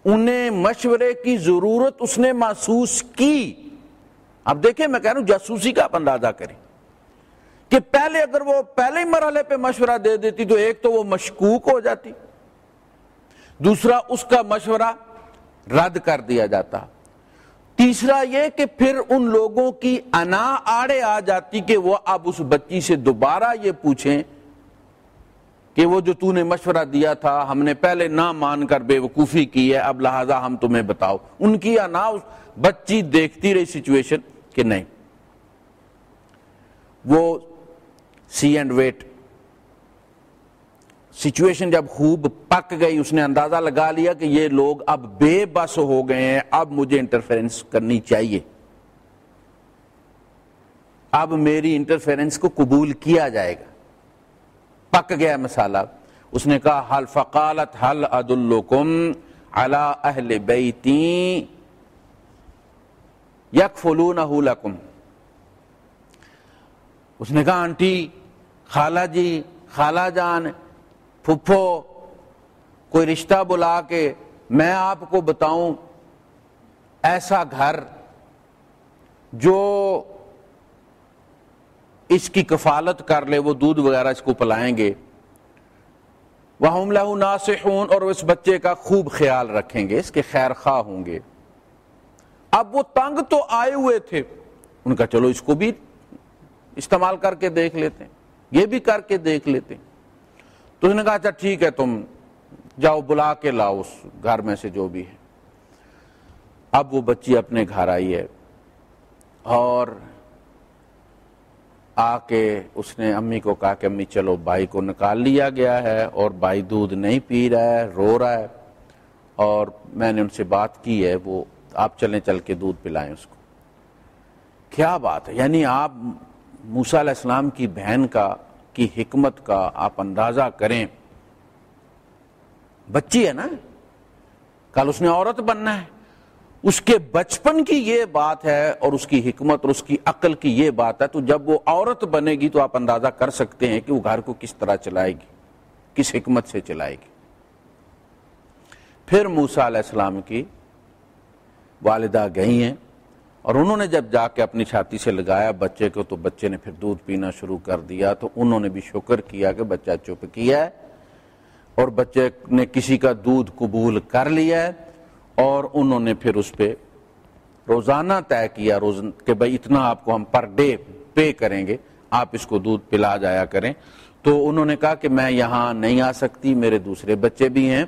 انہیں مشورے کی ضرورت اس نے محسوس کی. اب دیکھیں, میں کہہ رہا ہوں جاسوسی کا آپ اندازہ کریں کہ پہلے اگر وہ پہلے مرحلے پہ مشورہ دے دیتی تو ایک تو وہ مشکوک ہو جاتی, دوسرا اس کا مشورہ رد کر دیا جاتا, تیسرا یہ کہ پھر ان لوگوں کی انا آڑے آ جاتی کہ وہ اب اس بچی سے دوبارہ یہ پوچھیں کہ وہ جو تو نے مشورہ دیا تھا ہم نے پہلے نہ مان کر بے وقوفی کی ہے, اب لہذا ہم تمہیں بتاؤ. ان کی انا, بچی دیکھتی رہی سچویشن کہ نہیں, وہ سی اینڈ ویٹ. سچویشن جب خوب پک گئی, اس نے اندازہ لگا لیا کہ یہ لوگ اب بے بس ہو گئے ہیں, اب مجھے انٹرفیرنس کرنی چاہیے, اب میری انٹرفیرنس کو قبول کیا جائے گا. پک گیا مسالہ. اس نے کہا حل فقالت حل ادلکم علی اہل بیتی یکفلونہ لکم. اس نے کہا آنٹی, خالہ جی, خالہ جان, پھپھو, کوئی رشتہ بلا کے میں آپ کو بتاؤں ایسا گھر جو اس کی کفالت کر لے, وہ دودھ وغیرہ اس کو پلائیں گے, وَهُمْ لَهُ نَاصِحُونَ, اور اس بچے کا خوب خیال رکھیں گے, اس کے خیر خواہ ہوں گے. اب وہ تنگ تو آئے ہوئے تھے, ان کا چلو اس کو بھی استعمال کر کے دیکھ لیتے ہیں, یہ بھی کر کے دیکھ لیتے ہیں. تو اس نے کہا اچھا ٹھیک ہے, تم جاؤ بلا کے لاؤ اس گھر میں سے جو بھی ہے. اب وہ بچی اپنے گھر آئی ہے اور آ کے اس نے امی کو کہا کہ امی چلو بھائی کو نکال لیا گیا ہے اور بھائی دودھ نہیں پی رہا ہے, رو رہا ہے, اور میں نے ان سے بات کی ہے, وہ آپ چلیں چل کے دودھ پلائیں اس کو. کیا بات ہے, یعنی آپ موسیٰ علیہ السلام کی بہن کی حکمت کا آپ اندازہ کریں. بچی ہے نا, کل اس نے عورت بننا ہے, اس کے بچپن کی یہ بات ہے اور اس کی حکمت اور اس کی عقل کی یہ بات ہے. تو جب وہ عورت بنے گی تو آپ اندازہ کر سکتے ہیں کہ وہ گھر کو کس طرح چلائے گی, کس حکمت سے چلائے گی. پھر موسیٰ علیہ السلام کی والدہ گئی ہیں اور انہوں نے جب جا کے اپنی چھاتی سے لگایا بچے کو تو بچے نے پھر دودھ پینا شروع کر دیا. تو انہوں نے بھی شکر کیا کہ بچہ چپ کیا ہے اور بچے نے کسی کا دودھ قبول کر لیا ہے, اور انہوں نے پھر اس پہ روزانہ طے کیا کہ بھائی اتنا آپ کو ہم پر ڈے پے کریں گے, آپ اس کو دودھ پلا جایا کریں. تو انہوں نے کہا کہ میں یہاں نہیں آ سکتی, میرے دوسرے بچے بھی ہیں,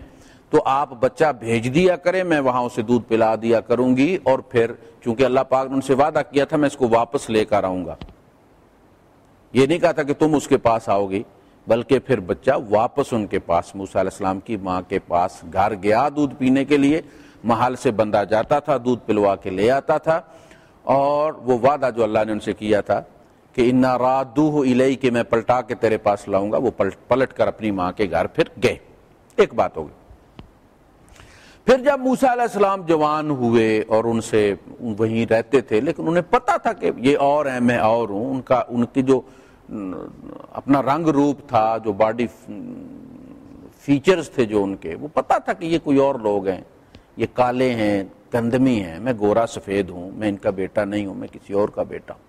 تو آپ بچہ بھیج دیا کریں, میں وہاں اسے دودھ پلا دیا کروں گی, اور پھر چونکہ اللہ پاک نے ان سے وعدہ کیا تھا میں اس کو واپس لے کر آؤں گا. یہ نہیں کہا تھا کہ تم اس کے پاس آؤ گی, بلکہ پھر بچہ واپس ان کے پاس موسیٰ علیہ السلام کی ماں کے پاس گھر گیا دودھ پینے کے لیے. محل سے بندہ جاتا تھا, دودھ پلوا کے لے آتا تھا, اور وہ وعدہ جو اللہ نے ان سے کیا تھا کہ اِنَّا رَادُّوهُ إِلَيْكَ, کہ میں پلٹا کے تیرے پاس لاؤں گا, وہ پلٹ کر اپنی ماں کے گھر پھر گئے. ایک بات ہوگی. پھر جب موسیٰ علیہ السلام جوان ہوئے اور ان سے وہیں رہتے تھے, لیکن انہیں پتا تھا کہ یہ اور ہیں میں اور ہوں, ان کی جو اپنا رنگ روپ تھا, جو باڈی فیچرز تھے جو ان کے, وہ پتا تھا کہ یہ کوئی اور لوگ ہیں, یہ کالے ہیں, گندمی ہیں, میں گورا سفید ہوں, میں ان کا بیٹا نہیں ہوں, میں کسی اور کا بیٹا ہوں.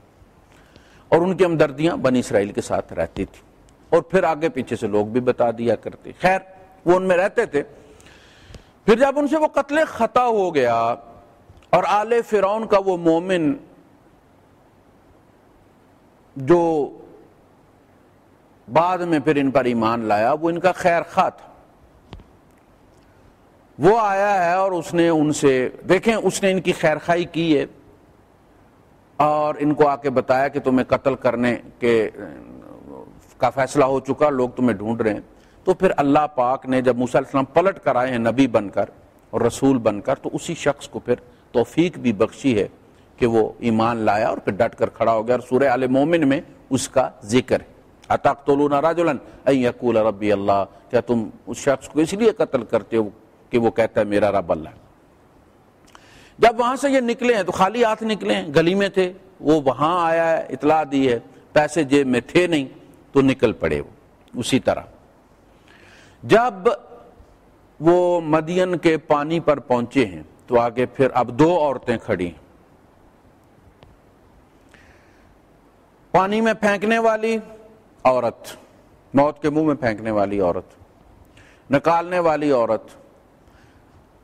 اور ان کی ہمدردیاں بنی اسرائیل کے ساتھ رہتی تھی, اور پھر آگے پیچھے سے لوگ بھی بتا دیا کرتے. خیر وہ ان میں رہتے تھے. پھر جب ان سے وہ قتل خطا ہو گیا اور آل فرعون کا وہ مومن جو بعد میں پھر ان پر ایمان لایا, وہ ان کا خیر خواہ تھا, وہ آیا ہے اور اس نے ان سے دیکھیں, اس نے ان کی خیر خواہی کی ہے اور ان کو آ کے بتایا کہ تمہیں قتل کرنے کا فیصلہ ہو چکا, لوگ تمہیں ڈھونڈ رہے ہیں. تو پھر اللہ پاک نے جب موسیٰ علیہ السلام پلٹ کر آئے ہیں نبی بن کر اور رسول بن کر, تو اسی شخص کو پھر توفیق بھی بخشی ہے کہ وہ ایمان لایا اور پھر ڈٹ کر کھڑا ہو گیا. اور سورہ آل مومن میں اس کا ذکر ہے, اتقتلون رجلا ان یقول ربی اللہ, کیا تم اس شخص کو اس لیے قتل کرتے ہو کہ وہ کہتا ہے میرا رب اللہ. جب وہاں سے یہ نکلے ہیں تو خالی ہاتھ نکلے ہیں, گلی میں تھے, وہ وہاں آیا ہے، اطلاع دی ہے، پیسے جیب میں تھے نہیں تو نکل پڑے وہ۔ اسی طرح جب وہ مدین کے پانی پر پہنچے ہیں تو آگے پھر اب 2 عورتیں کھڑی ہیں، پانی میں پھینکنے والی عورت، موت کے منہ میں پھینکنے والی عورت، نکالنے والی عورت،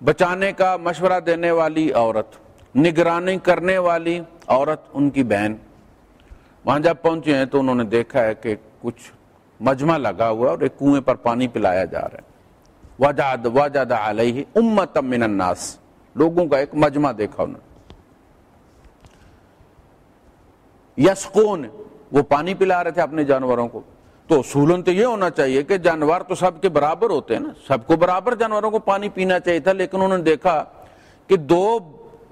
بچانے کا مشورہ دینے والی عورت، نگرانی کرنے والی عورت، ان کی بہن۔ وہاں جب پہنچے ہیں تو انہوں نے دیکھا ہے کہ کچھ مجمع لگا ہوا ہے اور ایک کنویں پر پانی پلایا جا رہا ہے۔ وجد علیہ امۃ من الناس، لوگوں کا ایک مجمع دیکھا انہوں نے۔ یسقون، وہ پانی پلا رہے تھے اپنے جانوروں کو۔ تو اصولاً تو یہ ہونا چاہیے کہ جانور تو سب کے برابر ہوتے ہیں نا، سب کو برابر جانوروں کو پانی پینا چاہیے تھا، لیکن انہوں نے دیکھا کہ 2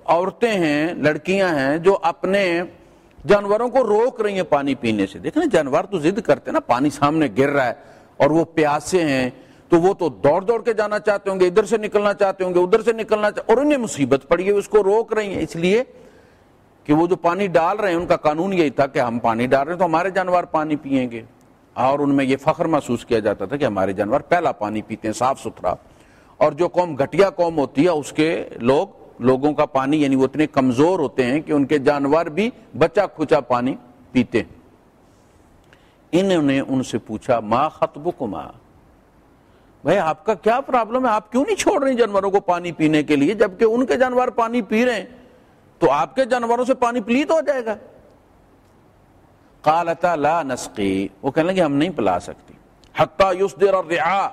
عورتیں ہیں، لڑکیاں ہیں جو اپنے جانوروں کو روک رہی ہیں پانی پینے سے۔ دیکھیں نا، جانور تو ضد کرتے ہیں نا، پانی سامنے گر رہا ہے اور وہ پیاسے ہیں تو وہ تو دوڑ دوڑ کے جانا چاہتے ہوں گے، ادھر سے نکلنا چاہتے ہوں گے، ادھر سے نکلنا چاہتے، اور انہیں مصیبت پڑی ہے، اس کو روک رہی ہیں، اس لیے کہ وہ جو پانی ڈال رہے ہیں ان کا قانون یہی تھا کہ ہم پانی ڈال رہے ہیں تو ہمارے جانور پانی پئیں گے، اور ان میں یہ فخر محسوس کیا جاتا تھا کہ ہمارے جانور پہلا پانی پیتے ہیں، صاف ستھرا۔ اور جو قوم گھٹیا قوم ہوتی ہے اس کے لوگوں کا پانی، یعنی وہ اتنے کمزور ہوتے ہیں کہ ان کے جانور بھی بچا کھچا پانی پیتے۔ انہوں نے ان سے پوچھا ما خطبکما، بھائی آپ کا کیا پرابلم ہے، آپ کیوں نہیں چھوڑ رہے جانوروں کو پانی پینے کے لیے، جبکہ ان کے جانور پانی پی رہے ہیں تو آپ کے جانوروں سے پانی پلیت ہو جائے گا۔ قالتا لا نسقی، وہ کہنے لگے ہم نہیں پلا سکتی، حتی یصدر الرعاء،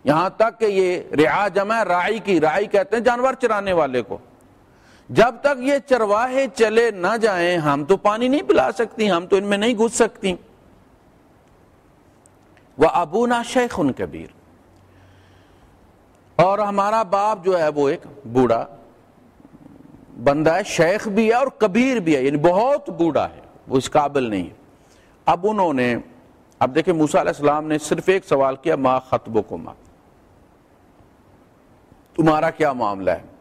یہاں تک کہ یہ رعاء جمع راعی کی، راعی کہتے ہیں جانور چرانے والے کو، جب تک یہ چرواہے چلے نہ جائیں ہم تو پانی نہیں پلا سکتی، ہم تو ان میں نہیں گھس سکتی۔ وَأَبُونَا شَيْخٌ کبیر، اور ہمارا باپ جو ہے وہ ایک بوڑھا بندہ ہے، شیخ بھی ہے اور کبیر بھی ہے، یعنی بہت بوڑھا ہے، وہ اس قابل نہیں ہے۔ اب انہوں نے، اب دیکھیں موسیٰ علیہ السلام نے صرف ایک سوال کیا، ما خطبکما، تمہارا کیا معاملہ ہے،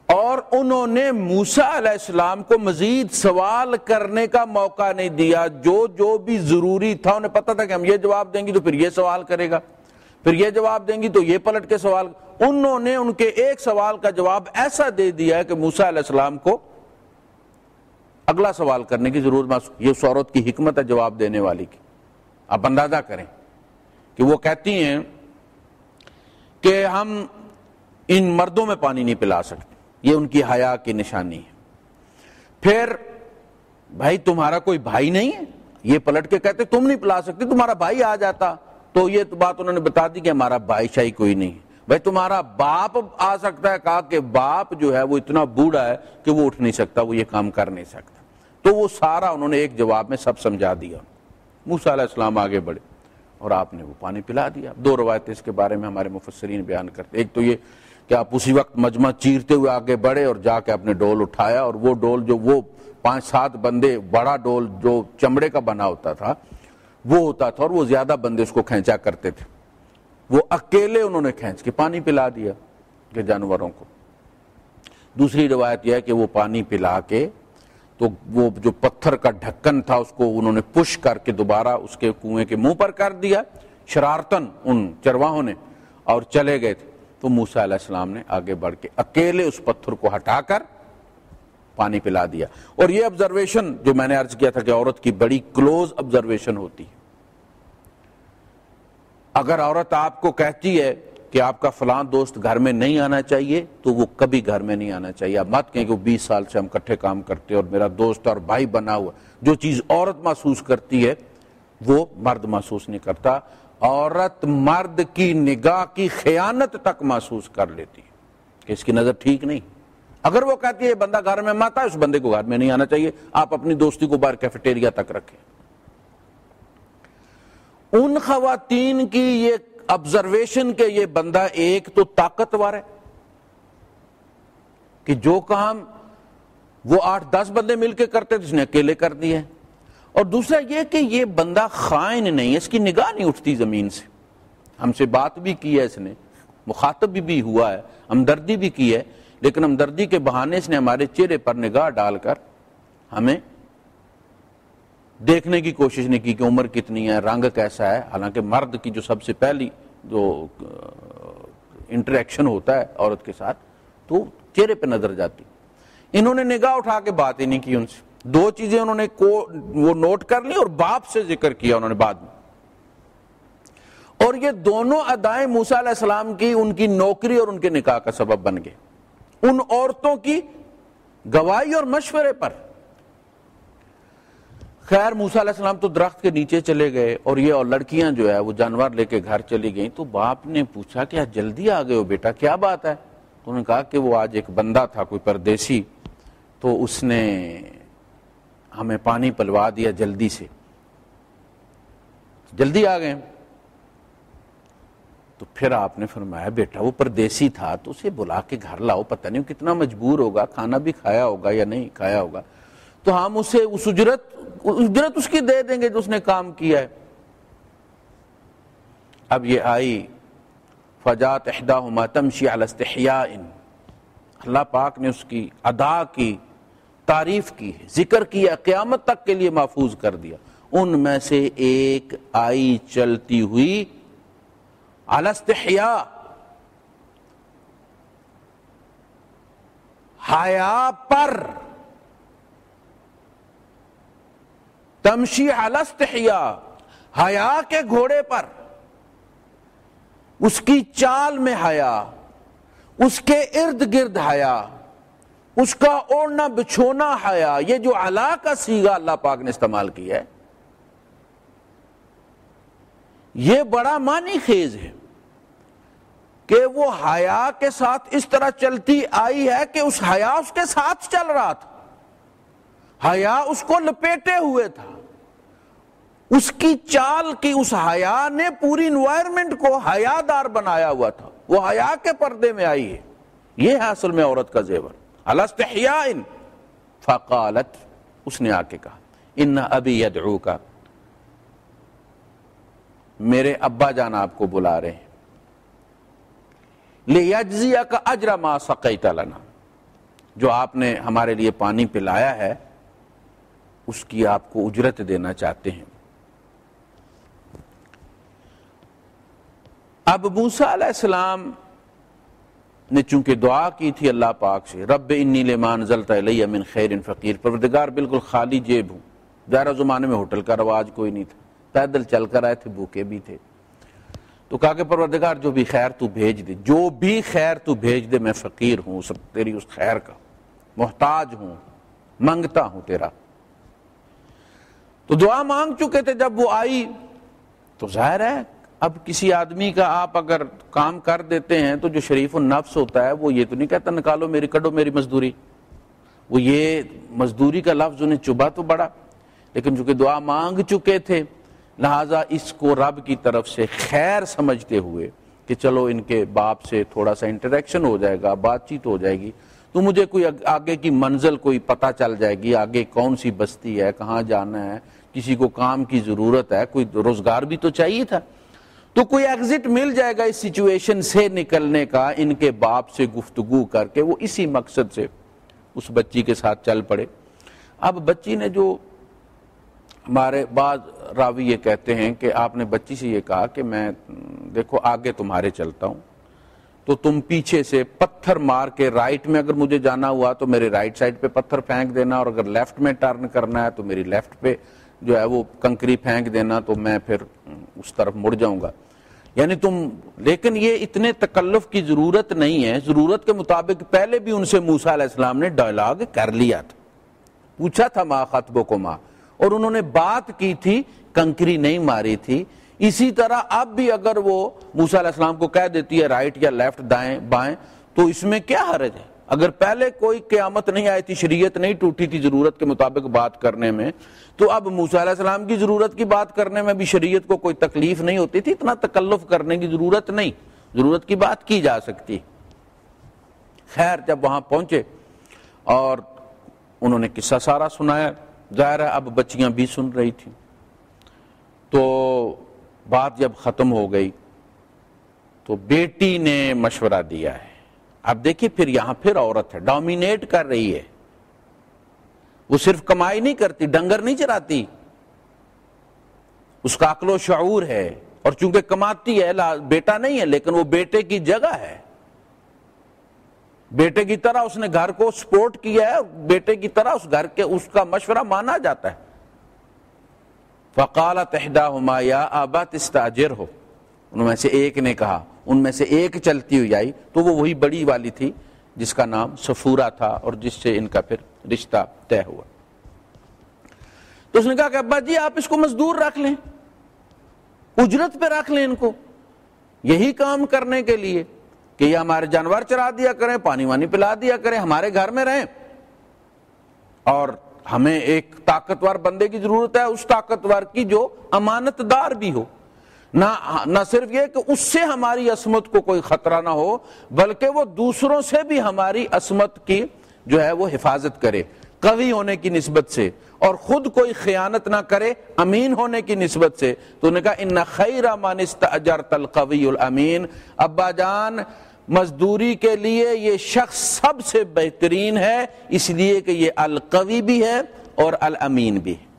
اور انہوں نے موسیٰ علیہ السلام کو مزید سوال کرنے کا موقع نہیں دیا۔ جو بھی ضروری تھا، انہیں پتا تھا کہ ہم یہ جواب دیں گی تو پھر یہ سوال کرے گا، پھر یہ جواب دیں گی تو یہ پلٹ کے سوال، انہوں نے ان کے ایک سوال کا جواب ایسا دے دیا ہے کہ موسیٰ علیہ السلام کو اگلا سوال کرنے کی ضرورت محسوس۔ یہ اس عورت کی حکمت ہے جواب دینے والی کی، آپ اندازہ کریں کہ وہ کہتی ہیں کہ ہم ان مردوں میں پانی نہیں پلا سکتے، یہ ان کی حیا کی نشانی ہے۔ پھر بھائی تمہارا کوئی بھائی نہیں ہے، یہ پلٹ کے کہتے تم نہیں پلا سکتے، تمہارا بھائی آ جاتا تو یہ بات انہوں نے بتا دی کہ ہمارا بھائی شاہی کوئی نہیں ہے۔ بھائی تمہارا باپ آ سکتا ہے، کہا کہ باپ جو ہے وہ اتنا بوڑھا ہے کہ وہ اٹھ نہیں سکتا، وہ یہ کام کر نہیں سکتا۔ تو وہ سارا انہوں نے ایک جواب میں سب سمجھا دیا۔ موسیٰ علیہ السلام آگے بڑھے اور آپ نے وہ پانی پلا دیا۔ 2 روایتیں اس کے بارے میں ہمارے مفسرین بیان کرتے، ایک تو یہ کہ آپ اسی وقت مجمع چیرتے ہوئے آگے بڑھے اور جا کے اپنے ڈول اٹھایا، اور وہ ڈول جو وہ 5-7 بندے، بڑا ڈول جو چمڑے کا بنا ہوتا تھا وہ ہوتا تھا، اور وہ زیادہ بندے اس کو کھینچا کرتے تھے، وہ اکیلے انہوں نے کھینچ کے پانی پلا دیا کہ جانوروں کو۔ دوسری روایت یہ ہے کہ وہ پانی پلا کے تو وہ جو پتھر کا ڈھکن تھا اس کو انہوں نے پش کر کے دوبارہ اس کے کنویں کے منہ پر کر دیا شرارتن ان چرواہوں نے، اور چلے گئے تھے۔ تو موسیٰ علیہ السلام نے آگے بڑھ کے اکیلے اس پتھر کو ہٹا کر پانی پلا دیا۔ اور یہ آبزرویشن جو میں نے عرض کیا تھا کہ عورت کی بڑی کلوز آبزرویشن ہوتی ہے۔ اگر عورت آپ کو کہتی ہے کہ آپ کا فلاں دوست گھر میں نہیں آنا چاہیے تو وہ کبھی گھر میں نہیں آنا چاہیے۔ آپ مت کہیں کہ وہ 20 سال سے ہم کٹھے کام کرتے اور میرا دوست اور بھائی بنا ہوا۔ جو چیز عورت محسوس کرتی ہے وہ مرد محسوس نہیں کرتا۔ عورت مرد کی نگاہ کی خیانت تک محسوس کر لیتی ہے کہ اس کی نظر ٹھیک نہیں۔ اگر وہ کہتی ہے بندہ گھر میں مت آئے، اس بندے کو گھر میں نہیں آنا چاہیے، آپ اپنی دوستی کو باہر کیفیٹیریا تک رکھیں۔ ان خواتین کی یہ آبزرویشن کہ یہ بندہ ایک تو طاقتور ہے کہ جو کام وہ 8-10 بندے مل کے کرتے تھے اس نے اکیلے کر دیے، اور دوسرا یہ کہ یہ بندہ خائن نہیں ہے، اس کی نگاہ نہیں اٹھتی زمین سے۔ ہم سے بات بھی کی ہے اس نے، مخاطب بھی ہوا ہے، ہمدردی بھی کی ہے، لیکن ہمدردی کے بہانے اس نے ہمارے چہرے پر نگاہ ڈال کر ہمیں دیکھنے کی کوشش نہیں کی کہ عمر کتنی ہے، رنگ کیسا ہے، حالانکہ مرد کی جو سب سے پہلی جو انٹریکشن ہوتا ہے عورت کے ساتھ تو چہرے پہ نظر جاتی. انہوں نے نگاہ اٹھا کے بات ہی نہیں کی ان سے. دو چیزیں انہوں نے وہ نوٹ کر لی اور باپ سے ذکر کیا انہوں نے بعد میں. اور یہ دونوں ادائیں موسیٰ علیہ السلام کی ان کی نوکری اور ان کے نکاح کا سبب بن گئے، ان عورتوں کی گواہی اور مشورے پر. خیر موسیٰ علیہ السلام تو درخت کے نیچے چلے گئے اور یہ اور لڑکیاں جو ہے وہ جانور لے کے گھر چلی گئیں. تو باپ نے پوچھا کہ جلدی آ گئے ہو بیٹا، کیا بات ہے؟ تو انہوں نے کہا کہ وہ آج ایک بندہ تھا کوئی پردیسی، تو اس نے ہمیں پانی پلوا دیا جلدی سے، جلدی آ گئے. تو پھر آپ نے فرمایا بیٹا وہ پردیسی تھا تو اسے بلا کے گھر لاؤ، پتہ نہیں کتنا مجبور ہوگا، کھانا بھی کھایا ہوگا یا نہیں کھایا ہوگا، تو ہم اسے اس اجرت اس کی دے دیں گے جو اس نے کام کیا ہے. اب یہ آئی فجات احداہما تمشی علی استحیاء، اللہ پاک نے اس کی ادا کی، تعریف کی ہے، ذکر کیا، قیامت تک کے لیے محفوظ کر دیا. ان میں سے ایک آئی چلتی ہوئی علی استحیاء، حیا پر، تمشی علی استحیاء، حیا کے گھوڑے پر، اس کی چال میں حیا، اس کے ارد گرد حیا، اس کا اوڑھنا بچھونا حیا. یہ جو علا کا صیغہ اللہ پاک نے استعمال کیا ہے یہ بڑا معنی خیز ہے کہ وہ حیا کے ساتھ اس طرح چلتی آئی ہے کہ اس حیا اس کے ساتھ چل رہا تھا، حیا اس کو لپیٹے ہوئے تھا. اس کی چال کی اس حیا نے پوری انوائرمنٹ کو حیا دار بنایا ہوا تھا، وہ حیا کے پردے میں آئی ہے. یہ ہے اصل میں عورت کا زیور. علی استحیاء فقالت، اس نے آ کے کہا ان ابی یدعوک، میرے ابا جان آپ کو بلا رہے ہیں، لیجزیک اجر ما سقیت لنا، جو آپ نے ہمارے لیے پانی پلایا ہے اس کی آپ کو اجرت دینا چاہتے ہیں. اب موسیٰ علیہ السلام نے چونکہ دعا کی تھی اللہ پاک سے، رب انی لما انزلت الی من خیر فقیر، پروردگار بالکل خالی جیب ہوں. ظاہر زمانے میں ہوٹل کا رواج کوئی نہیں تھا، پیدل چل کر آئے تھے، بھوکے بھی تھے. تو کہا کہ پروردگار جو بھی خیر تو بھیج دے، جو بھی خیر تو بھیج دے، میں فقیر ہوں تیری اس خیر کا، محتاج ہوں، منگتا ہوں تیرا. تو دعا مانگ چکے تھے. جب وہ آئی تو ظاہر ہے اب کسی آدمی کا آپ اگر کام کر دیتے ہیں تو جو شریف النفس ہوتا ہے وہ یہ تو نہیں کہتا نکالو میری، کڈو میری مزدوری. وہ یہ مزدوری کا لفظ انہیں چبھا تو بڑا، لیکن چونکہ دعا مانگ چکے تھے لہٰذا اس کو رب کی طرف سے خیر سمجھتے ہوئے کہ چلو ان کے باپ سے تھوڑا سا انٹریکشن ہو جائے گا، بات چیت ہو جائے گی، تو مجھے کوئی آگے کی منزل کوئی پتہ چل جائے گی، آگے کون سی بستی ہے، کہاں جانا ہے، کسی کو کام کی ضرورت ہے، کوئی روزگار بھی تو چاہیے تھا، تو کوئی ایگزٹ مل جائے گا اس سچویشن سے نکلنے کا. ان کے باپ سے گفتگو کر کے وہ اسی مقصد سے اس بچی کے ساتھ چل پڑے. اب بچی نے جو، ہمارے بعض راوی یہ کہتے ہیں کہ آپ نے بچی سے یہ کہا کہ میں دیکھو آگے تمہارے چلتا ہوں تو تم پیچھے سے پتھر مار کے رائٹ میں اگر مجھے جانا ہوا تو میرے رائٹ سائڈ پہ پتھر پھینک دینا، اور اگر لیفٹ میں ٹرن کرنا ہے تو میری لیفٹ پہ جو ہے وہ کنکری پھینک دینا، تو میں پھر اس طرف مڑ جاؤں گا. یعنی تم، لیکن یہ اتنے تکلف کی ضرورت نہیں ہے. ضرورت کے مطابق پہلے بھی ان سے موسیٰ علیہ السلام نے ڈائلاگ کر لیا تھا، پوچھا تھا ما خطبکما، اور انہوں نے بات کی تھی، کنکری نہیں ماری تھی. اسی طرح اب بھی اگر وہ موسیٰ علیہ السلام کو کہہ دیتی ہے رائٹ یا لیفٹ، دائیں بائیں، تو اس میں کیا حرج ہے؟ اگر پہلے کوئی قیامت نہیں آئی تھی، شریعت نہیں ٹوٹی تھی ضرورت کے مطابق بات کرنے میں، تو اب موسیٰ علیہ السلام کی ضرورت کی بات کرنے میں بھی شریعت کو کوئی تکلیف نہیں ہوتی تھی. اتنا تکلف کرنے کی ضرورت نہیں، ضرورت کی بات کی جا سکتی. خیر جب وہاں پہنچے اور انہوں نے قصہ سارا سنایا، ظاہر ہے اب بچیاں بھی سن رہی تھیں. تو بات جب ختم ہو گئی تو بیٹی نے مشورہ دیا ہے. اب دیکھیے پھر یہاں پھر عورت ہے، ڈومینیٹ کر رہی ہے. وہ صرف کمائی نہیں کرتی، ڈنگر نہیں چراتی، اس کا عقل و شعور ہے، اور چونکہ کماتی ہے، بیٹا نہیں ہے لیکن وہ بیٹے کی جگہ ہے، بیٹے کی طرح اس نے گھر کو سپورٹ کیا ہے، بیٹے کی طرح اس گھر کے اس کا مشورہ مانا جاتا ہے۔ فقالت احداہما یا ابت استاجرہ، ان میں سے ایک نے کہا، ان میں سے ایک چلتی ہوئی آئی، تو وہ وہی بڑی والی تھی جس کا نام صفورہ تھا اور جس سے ان کا پھر رشتہ طے ہوا۔ تو اس نے کہا کہ ابا جی آپ اس کو مزدور رکھ لیں، اجرت پہ رکھ لیں ان کو، یہی کام کرنے کے لیے کہ یہ ہمارے جانور چرا دیا کریں، پانی وانی پلا دیا کریں، ہمارے گھر میں رہیں، اور ہمیں ایک طاقتور بندے کی ضرورت ہے، اس طاقتور کی جو امانت دار بھی ہو، نہ صرف یہ کہ اس سے ہماری عصمت کو کوئی خطرہ نہ ہو، بلکہ وہ دوسروں سے بھی ہماری عصمت کی جو ہے وہ حفاظت کرے قوی ہونے کی نسبت سے، اور خود کوئی خیانت نہ کرے امین ہونے کی نسبت سے۔ تو انہوں نے کہا ان خیر من استاجرت القوی الامین، ابا جان مزدوری کے لیے یہ شخص سب سے بہترین ہے، اس لیے کہ یہ القوی بھی ہے اور الامین بھی ہے،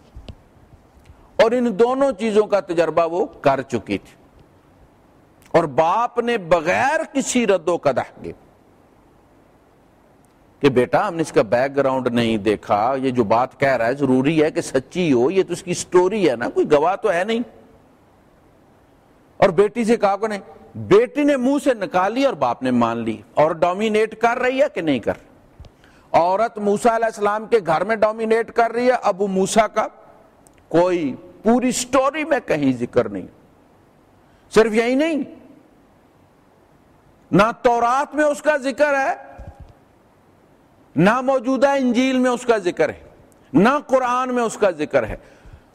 اور ان دونوں چیزوں کا تجربہ وہ کر چکی تھی۔ اور باپ نے بغیر کسی رد و قدح کے کہ بیٹا ہم نے اس کا بیک گراؤنڈ نہیں دیکھا، یہ جو بات کہہ رہا ہے ضروری ہے کہ سچی ہو، یہ تو اس کی سٹوری ہے نا، کوئی گواہ تو ہے نہیں، اور بیٹی سے کہا کہ نہیں، بیٹی نے منہ سے نکالی اور باپ نے مان لی، اور ڈومینیٹ کر رہی ہے کہ نہیں کر رہی؟ عورت موسیٰ علیہ السلام کے گھر میں ڈومینیٹ کر رہی ہے، ابو موسیٰ کا کوئی پوری سٹوری میں کہیں ذکر نہیں۔ صرف یہی نہیں، نہ تورات میں اس کا ذکر ہے، نہ موجودہ انجیل میں اس کا ذکر ہے، نہ قرآن میں اس کا ذکر ہے۔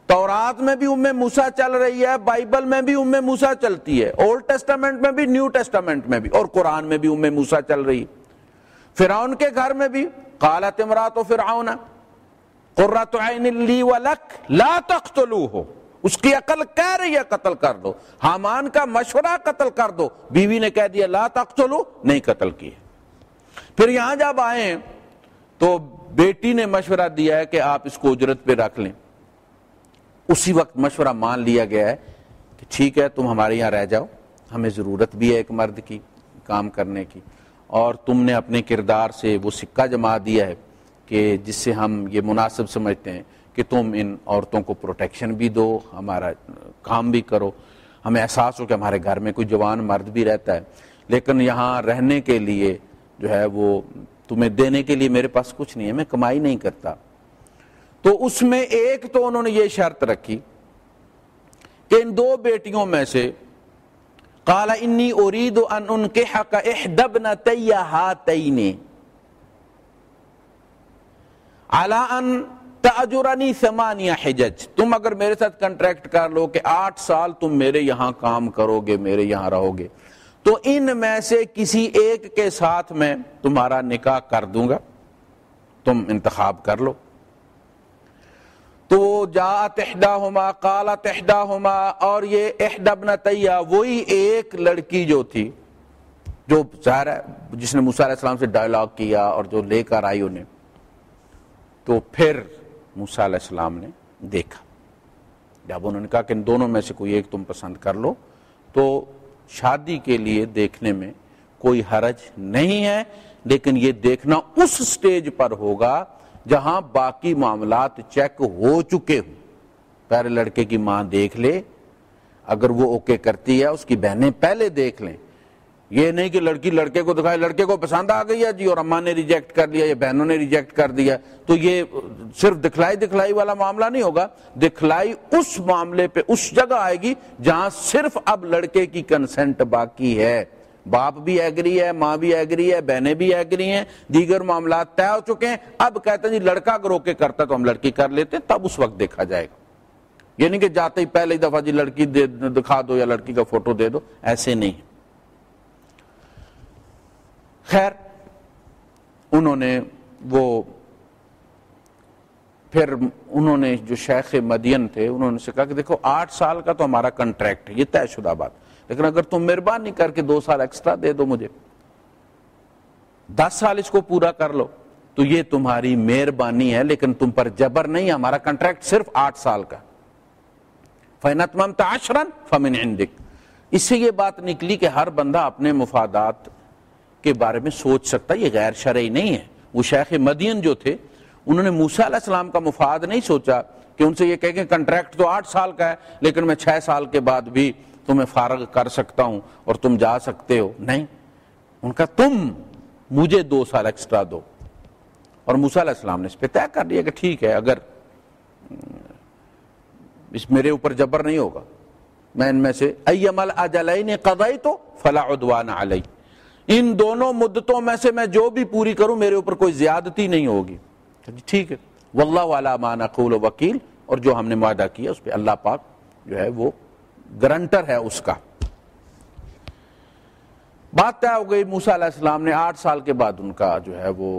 تورات میں بھی موسیٰ چل رہی ہے، بائبل میں بھی موسیٰ چلتی ہے، اولڈ ٹیسٹامنٹ میں بھی، نیو ٹیسٹامنٹ میں بھی، اور قرآن میں بھی موسیٰ چل رہی ہے۔ فرعون کے گھر میں بھی قالت امرأۃ فرعون قرۃ عین لی ولک لا تقتلوہ، اس کی عقل کہہ رہی ہے قتل کر دو، حامان کا مشورہ قتل کر دو، بیوی نے کہہ دیا لا تقتلو، نہیں قتل کیے۔ پھر یہاں جب آئے تو بیٹی نے مشورہ دیا ہے کہ آپ اس کو اجرت پہ رکھ لیں، اسی وقت مشورہ مان لیا گیا ہے کہ ٹھیک ہے تم ہمارے یہاں رہ جاؤ، ہمیں ضرورت بھی ہے ایک مرد کی کام کرنے کی، اور تم نے اپنے کردار سے وہ سکہ جما دیا ہے کہ جس سے ہم یہ مناسب سمجھتے ہیں کہ تم ان عورتوں کو پروٹیکشن بھی دو، ہمارا کام بھی کرو، ہمیں احساس ہو کہ ہمارے گھر میں کوئی جوان مرد بھی رہتا ہے، لیکن یہاں رہنے کے لیے جو ہے وہ تمہیں دینے کے لیے میرے پاس کچھ نہیں ہے، میں کمائی نہیں کرتا۔ تو اس میں ایک تو انہوں نے یہ شرط رکھی کہ ان دو بیٹیوں میں سے قال انی ارید ان انکحک احدی ابنتی ہاتین علی ان تأجرنی 8 حجج، تم اگر میرے ساتھ کنٹریکٹ کر لو کہ 8 سال تم میرے یہاں کام کرو گے، میرے یہاں رہو گے، تو ان میں سے کسی ایک کے ساتھ میں تمہارا نکاح کر دوں گا، تم انتخاب کر لو۔ تو جاءت احداہما قالت احداہما، اور یہ احدی ابنتی وہی ایک لڑکی جو تھی جو ظاہر ہے جس نے موسیٰ علیہ السلام سے ڈائلاگ کیا اور جو لے کر آئی انہیں، تو پھر موسیٰ علیہ السلام نے دیکھا، جب انہوں نے کہا کہ ان دونوں میں سے کوئی ایک تم پسند کر لو، تو شادی کے لیے دیکھنے میں کوئی حرج نہیں ہے، لیکن یہ دیکھنا اس سٹیج پر ہوگا جہاں باقی معاملات چیک ہو چکے ہوں۔ پہلے لڑکے کی ماں دیکھ لے، اگر وہ اوکے کرتی ہے اس کی بہنیں پہلے دیکھ لیں، یہ نہیں کہ لڑکی لڑکے کو دکھائے لڑکے کو پسند آ گئی ہے جی اور اماں نے ریجیکٹ کر دیا یا بہنوں نے ریجیکٹ کر دیا، تو یہ صرف دکھلائی والا معاملہ نہیں ہوگا، دکھلائی اس معاملے پہ اس جگہ آئے گی جہاں صرف اب لڑکے کی کنسنٹ باقی ہے، باپ بھی ایگری ہے، ماں بھی ایگری ہے، بہنیں بھی ایگری ہیں، دیگر معاملات طے ہو چکے ہیں، اب کہتے ہیں جی لڑکا اگر اوکے کرتا تو ہم لڑکی کر لیتے، تب اس وقت دیکھا جائے گا، یہ نہیں کہ جاتے ہی پہلے دفعہ جی لڑکی دکھا دو یا لڑکی کا فوٹو دے دو، ایسے نہیں۔ خیر انہوں نے پھر انہوں نے جو شیخ مدین تھے انہوں نے سے کہا کہ دیکھو 8 سال کا تو ہمارا کنٹریکٹ ہے، یہ طے شدہ بات، لیکن اگر تم مہربانی کر کے 2 سال ایکسٹرا دے دو مجھے، 10 سال اس کو پورا کر لو، تو یہ تمہاری مہربانی ہے، لیکن تم پر جبر نہیں، ہمارا کنٹریکٹ صرف 8 سال کا۔ فَإِنْ أَتْمَمْتَ عَشْرًا فَمِنْ عِنْدِكَ۔ اس سے یہ بات نکلی کہ ہر بندہ اپنے مفادات کے بارے میں سوچ سکتا ہے، یہ غیر شرعی نہیں ہے۔ وہ شیخ مدین جو تھے انہوں نے موسیٰ علیہ السلام کا مفاد نہیں سوچا کہ ان سے یہ کہہ کہ کنٹریکٹ تو 8 سال کا ہے لیکن میں 6 سال کے بعد بھی تمہیں فارغ کر سکتا ہوں اور تم جا سکتے ہو، نہیں، ان کا تم مجھے 2 سال ایکسٹرا دو۔ اور موسیٰ علیہ السلام نے اس پہ طے کر لیا کہ ٹھیک ہے، اگر اس میرے اوپر جبر نہیں ہوگا، میں ان میں سے ایما الاجلین قضیت فلا عدوان علی، ان دونوں مدتوں میں سے میں جو بھی پوری کروں میرے اوپر کوئی زیادتی نہیں ہوگی۔ ٹھیک ہے، واللہ علی ما نقول وکیل، اور جو ہم نے معاہدہ کیا اس پہ اللہ پاک جو ہے وہ گارنٹر ہے اس کا۔ بات طے ہو گئی، موسیٰ علیہ السلام نے 8 سال کے بعد ان کا جو ہے وہ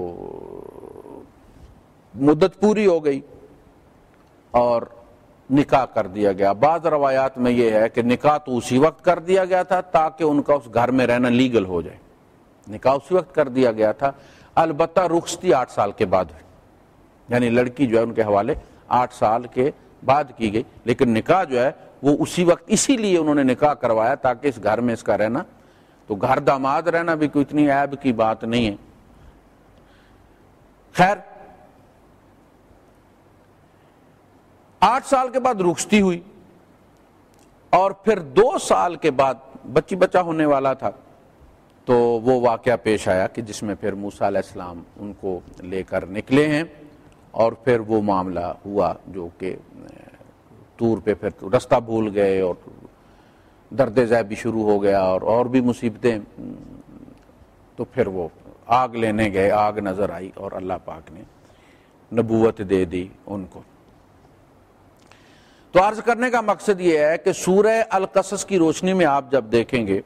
مدت پوری ہو گئی اور نکاح کر دیا گیا۔ بعض روایات میں یہ ہے کہ نکاح تو اسی وقت کر دیا گیا تھا تاکہ ان کا اس گھر میں رہنا لیگل ہو جائے، نکاح اسی وقت کر دیا گیا تھا، البتہ رخصتی 8 سال کے بعد ہوئی، یعنی لڑکی جو ہے ان کے حوالے 8 سال کے بعد کی گئی، لیکن نکاح جو ہے وہ اسی وقت، اسی لیے انہوں نے نکاح کروایا تاکہ اس گھر میں اس کا رہنا، تو گھر داماد رہنا بھی کوئی اتنی عیب کی بات نہیں ہے۔ خیر 8 سال کے بعد رخصتی ہوئی اور پھر 2 سال کے بعد بچہ ہونے والا تھا، تو وہ واقعہ پیش آیا کہ جس میں پھر موسیٰ علیہ السلام ان کو لے کر نکلے ہیں اور پھر وہ معاملہ ہوا جو کہ طور پہ پھر رستہ بھول گئے اور درد ذیل بھی شروع ہو گیا اور بھی مصیبتیں، تو پھر وہ آگ لینے گئے، آگ نظر آئی اور اللہ پاک نے نبوت دے دی ان کو۔ تو عرض کرنے کا مقصد یہ ہے کہ سورہ القصص کی روشنی میں آپ جب دیکھیں گے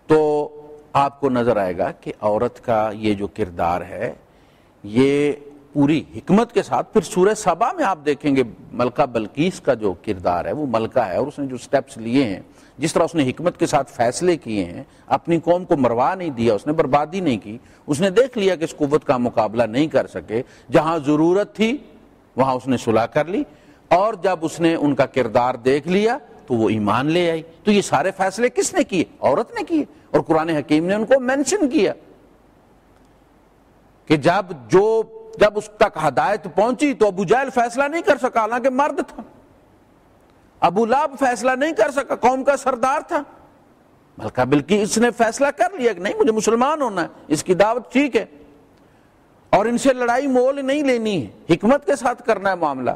تو آپ کو نظر آئے گا کہ عورت کا یہ جو کردار ہے یہ پوری حکمت کے ساتھ، پھر سورہ سبا میں آپ دیکھیں گے ملکہ بلقیس کا جو کردار ہے وہ ملکہ ہے، اور اس نے جو سٹیپس لیے ہیں، جس طرح اس نے حکمت کے ساتھ فیصلے کیے ہیں، اپنی قوم کو مروا نہیں دیا، اس نے بربادی نہیں کی، اس نے دیکھ لیا کہ اس قوت کا مقابلہ نہیں کر سکے، جہاں ضرورت تھی وہاں اس نے صلح کر لی، اور جب اس نے ان کا کردار دیکھ لیا تو وہ ایمان لے آئی۔ تو یہ سارے فیصلے کس نے کیے؟ عورت نے کیے، اور قرآن حکیم نے ان کو مینشن کیا کہ جب اس تک ہدایت پہنچی تو ابو جہل فیصلہ نہیں کر سکا، حالانکہ مرد تھا، ابو لہب فیصلہ نہیں کر سکا، قوم کا سردار تھا، ملکہ بلقیس نے فیصلہ کر لیا کہ نہیں، مجھے مسلمان ہونا ہے، اس کی دعوت ٹھیک ہے، اور ان سے لڑائی مول نہیں لینی ہے، حکمت کے ساتھ کرنا ہے معاملہ۔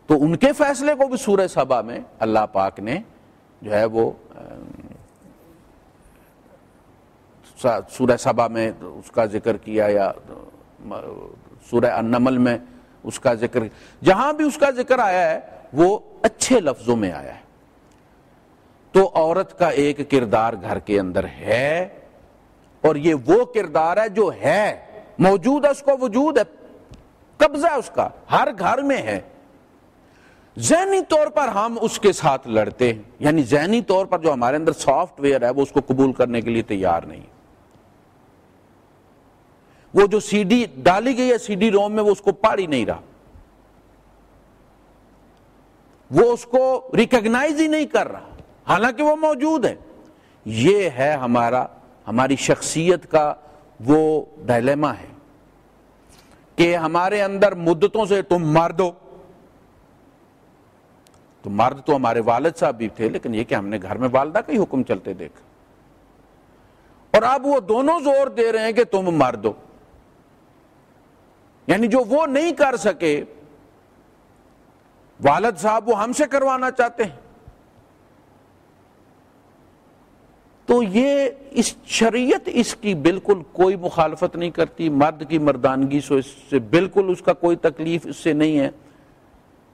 تو ان کے فیصلے کو بھی سورہ سبا میں اللہ پاک نے جو ہے وہ سورہ سبا میں اس کا ذکر کیا، یا سورہ النمل میں اس کا ذکر، جہاں بھی اس کا ذکر آیا ہے وہ اچھے لفظوں میں آیا ہے۔ تو عورت کا ایک کردار گھر کے اندر ہے، اور یہ وہ کردار ہے جو ہے موجود ہے، اس کو وجود ہے، قبضہ ہے اس کا، ہر گھر میں ہے۔ ذہنی طور پر ہم اس کے ساتھ لڑتے ہیں، یعنی ذہنی طور پر جو ہمارے اندر سافٹ ویئر ہے وہ اس کو قبول کرنے کے لیے تیار نہیں۔ وہ جو سی ڈی ڈالی گئی ہے سی ڈی روم میں، وہ اس کو پاڑ ہی نہیں رہا، وہ اس کو ریکگنائز ہی نہیں کر رہا، حالانکہ وہ موجود ہے۔ یہ ہے ہماری شخصیت کا وہ ڈائلیما ہے کہ ہمارے اندر مدتوں سے تم مرد ہو، تو مرد تو ہمارے والد صاحب بھی تھے، لیکن یہ کہ ہم نے گھر میں والدہ کا ہی حکم چلتے دیکھا، اور اب وہ دونوں زور دے رہے ہیں کہ تم مرد ہو، یعنی جو وہ نہیں کر سکے والد صاحب وہ ہم سے کروانا چاہتے ہیں۔ تو یہ اس شریعت اس کی بالکل کوئی مخالفت نہیں کرتی، مرد کی مردانگی سے اس سے بالکل اس کا کوئی تکلیف اس سے نہیں ہے،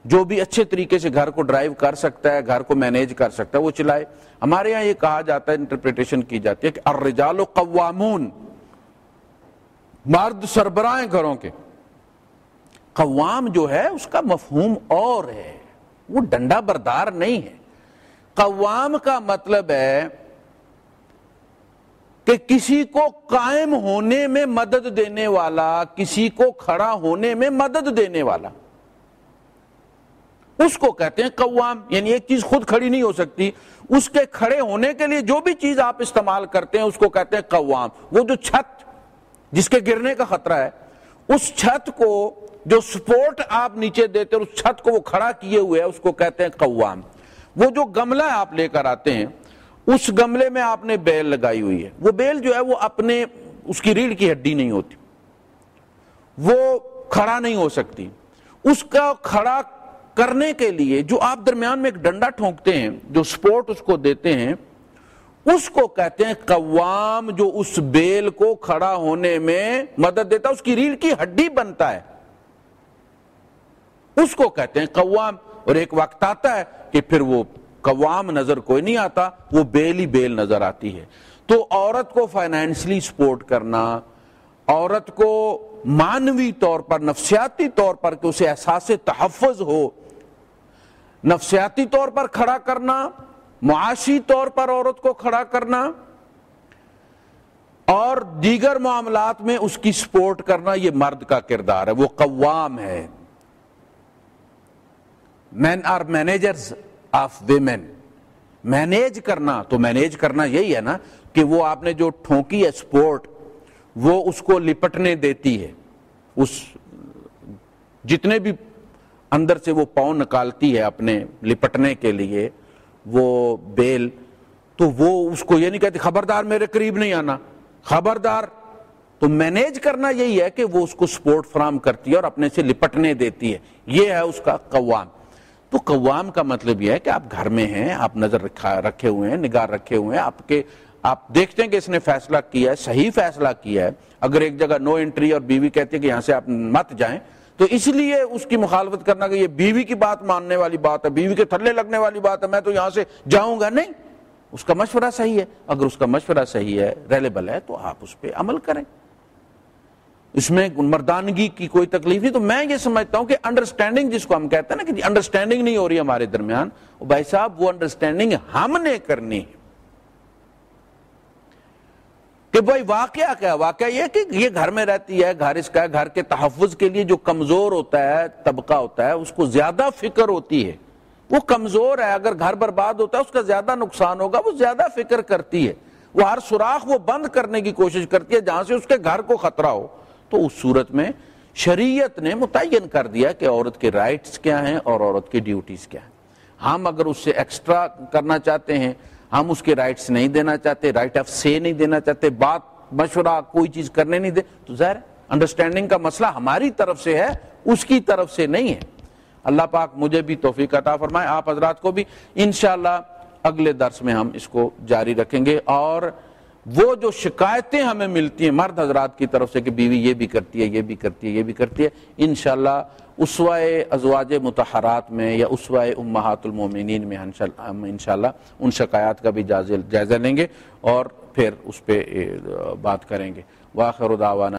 جو بھی اچھے طریقے سے گھر کو ڈرائیو کر سکتا ہے، گھر کو مینیج کر سکتا ہے وہ چلائے۔ ہمارے ہاں یہ کہا جاتا ہے، انٹرپریٹیشن کی جاتی ہے کہ الرجال قوامون، مرد سربراہ گھروں کے۔ قوام جو ہے اس کا مفہوم اور ہے، وہ ڈنڈا بردار نہیں ہے۔ قوام کا مطلب ہے کہ کسی کو قائم ہونے میں مدد دینے والا، کسی کو کھڑا ہونے میں مدد دینے والا۔ اس کو کہتے ہیں قوام. یعنی ایک چیز خود کھڑی نہیں ہو سکتی، اس کے کھڑے ہونے کے لیے جو بھی چیز آپ استعمال کرتے ہیں اس کو کہتے ہیں قوام. وہ جو چھت جس کے گرنے کا خطرہ ہے، اس چھت کو جو سپورٹ آپ نیچے دیتے ہیں، اس چھت کو وہ کھڑا کیے ہوئے ہے، اس کو کہتے ہیں قوام. وہ جو گملہ آپ لے کر آتے ہیں، اس گملے میں آپ نے بیل لگائی ہوئی ہے، وہ بیل جو ہے وہ اپنے اس کی ریڑھ کی ہڈی نہیں ہوتی، وہ کھڑا نہیں ہو سکتی. اس کا کھڑا کرنے کے لیے جو آپ درمیان میں ایک ڈنڈا ٹھونکتے ہیں، جو سپورٹ اس کو دیتے ہیں، اس کو کہتے ہیں قوام. جو اس بیل کو کھڑا ہونے میں مدد دیتا ہے، اس کی ریڑھ کی ہڈی بنتا ہے، اس کو کہتے ہیں قوام. اور ایک وقت آتا ہے کہ پھر وہ قوام نظر کوئی نہیں آتا، وہ بیل ہی بیل نظر آتی ہے. تو عورت کو فائنینشلی سپورٹ کرنا، عورت کو معنوی طور پر، نفسیاتی طور پر کہ اسے احساس تحفظ ہو، نفسیاتی طور پر کھڑا کرنا، معاشی طور پر عورت کو کھڑا کرنا، اور دیگر معاملات میں اس کی سپورٹ کرنا، یہ مرد کا کردار ہے، وہ قوام ہے. Men are managers of women. Manage کرنا، تو مینیج کرنا یہی ہے نا کہ وہ آپ نے جو ٹھونکی ہے سپورٹ، وہ اس کو لپٹنے دیتی ہے، اس جتنے بھی اندر سے وہ پاؤں نکالتی ہے اپنے لپٹنے کے لیے وہ بیل، تو وہ اس کو یہ نہیں کہتی خبردار میرے قریب نہیں آنا، خبردار. تو مینیج کرنا یہی ہے کہ وہ اس کو سپورٹ فراہم کرتی ہے اور اپنے سے لپٹنے دیتی ہے، یہ ہے اس کا قوام. تو قوام کا مطلب یہ ہے کہ آپ گھر میں ہیں، آپ نظر رکھے ہوئے ہیں، نگاہ رکھے ہوئے ہیں، آپ دیکھتے ہیں کہ اس نے فیصلہ کیا ہے، صحیح فیصلہ کیا ہے. اگر ایک جگہ نو انٹری اور بیوی کہتی ہے کہ یہاں سے آپ مت جائیں، تو اس لیے اس کی مخالفت کرنا کہ یہ بیوی کی بات ماننے والی بات ہے، بیوی کے تھلے لگنے والی بات ہے، میں تو یہاں سے جاؤں گا نہیں. اس کا مشورہ صحیح ہے، اگر اس کا مشورہ صحیح ہے، ریلیبل ہے، تو آپ اس پہ عمل کریں، اس میں مردانگی کی کوئی تکلیف نہیں. تو میں یہ سمجھتا ہوں کہ انڈرسٹینڈنگ جس کو ہم کہتے ہیں نا کہ انڈرسٹینڈنگ نہیں ہو رہی ہمارے درمیان، بھائی صاحب وہ انڈرسٹینڈنگ ہم نے کرنی ہے. کہ بھائی واقعہ کیا؟ واقعہ یہ کہ یہ گھر میں رہتی ہے، گھر اس کا ہے، گھر کے تحفظ کے لیے جو کمزور ہوتا ہے طبقہ ہوتا ہے اس کو زیادہ فکر ہوتی ہے، وہ کمزور ہے، اگر گھر برباد ہوتا ہے اس کا زیادہ نقصان ہوگا، وہ زیادہ فکر کرتی ہے، وہ ہر سوراخ وہ بند کرنے کی کوشش کرتی ہے جہاں سے اس کے گھر کو خطرہ ہو. تو اس صورت میں شریعت نے متعین کر دیا کہ عورت کے رائٹس کیا ہیں اور عورت کی ڈیوٹیز کیا ہیں. ہم اگر اس سے ایکسٹرا کرنا چاہتے ہیں، ہم اس کے رائٹس نہیں دینا چاہتے، رائٹ آف سے نہیں دینا چاہتے، بات مشورہ کوئی چیز کرنے نہیں دے، تو ظاہر انڈرسٹینڈنگ کا مسئلہ ہماری طرف سے ہے، اس کی طرف سے نہیں ہے. اللہ پاک مجھے بھی توفیق عطا فرمائے، آپ حضرات کو بھی. انشاءاللہ اگلے درس میں ہم اس کو جاری رکھیں گے. اور وہ جو شکایتیں ہمیں ملتی ہیں مرد حضرات کی طرف سے کہ بیوی یہ بھی کرتی ہے، یہ بھی کرتی ہے، یہ بھی کرتی ہے، انشاءاللہ اسوہ ازواج مطہرات میں یا اسوہ امہات المومنین میں ہم انشاءاللہ ان شکایات کا بھی جائزہ لیں گے اور پھر اس پہ بات کریں گے. وآخر دعوانا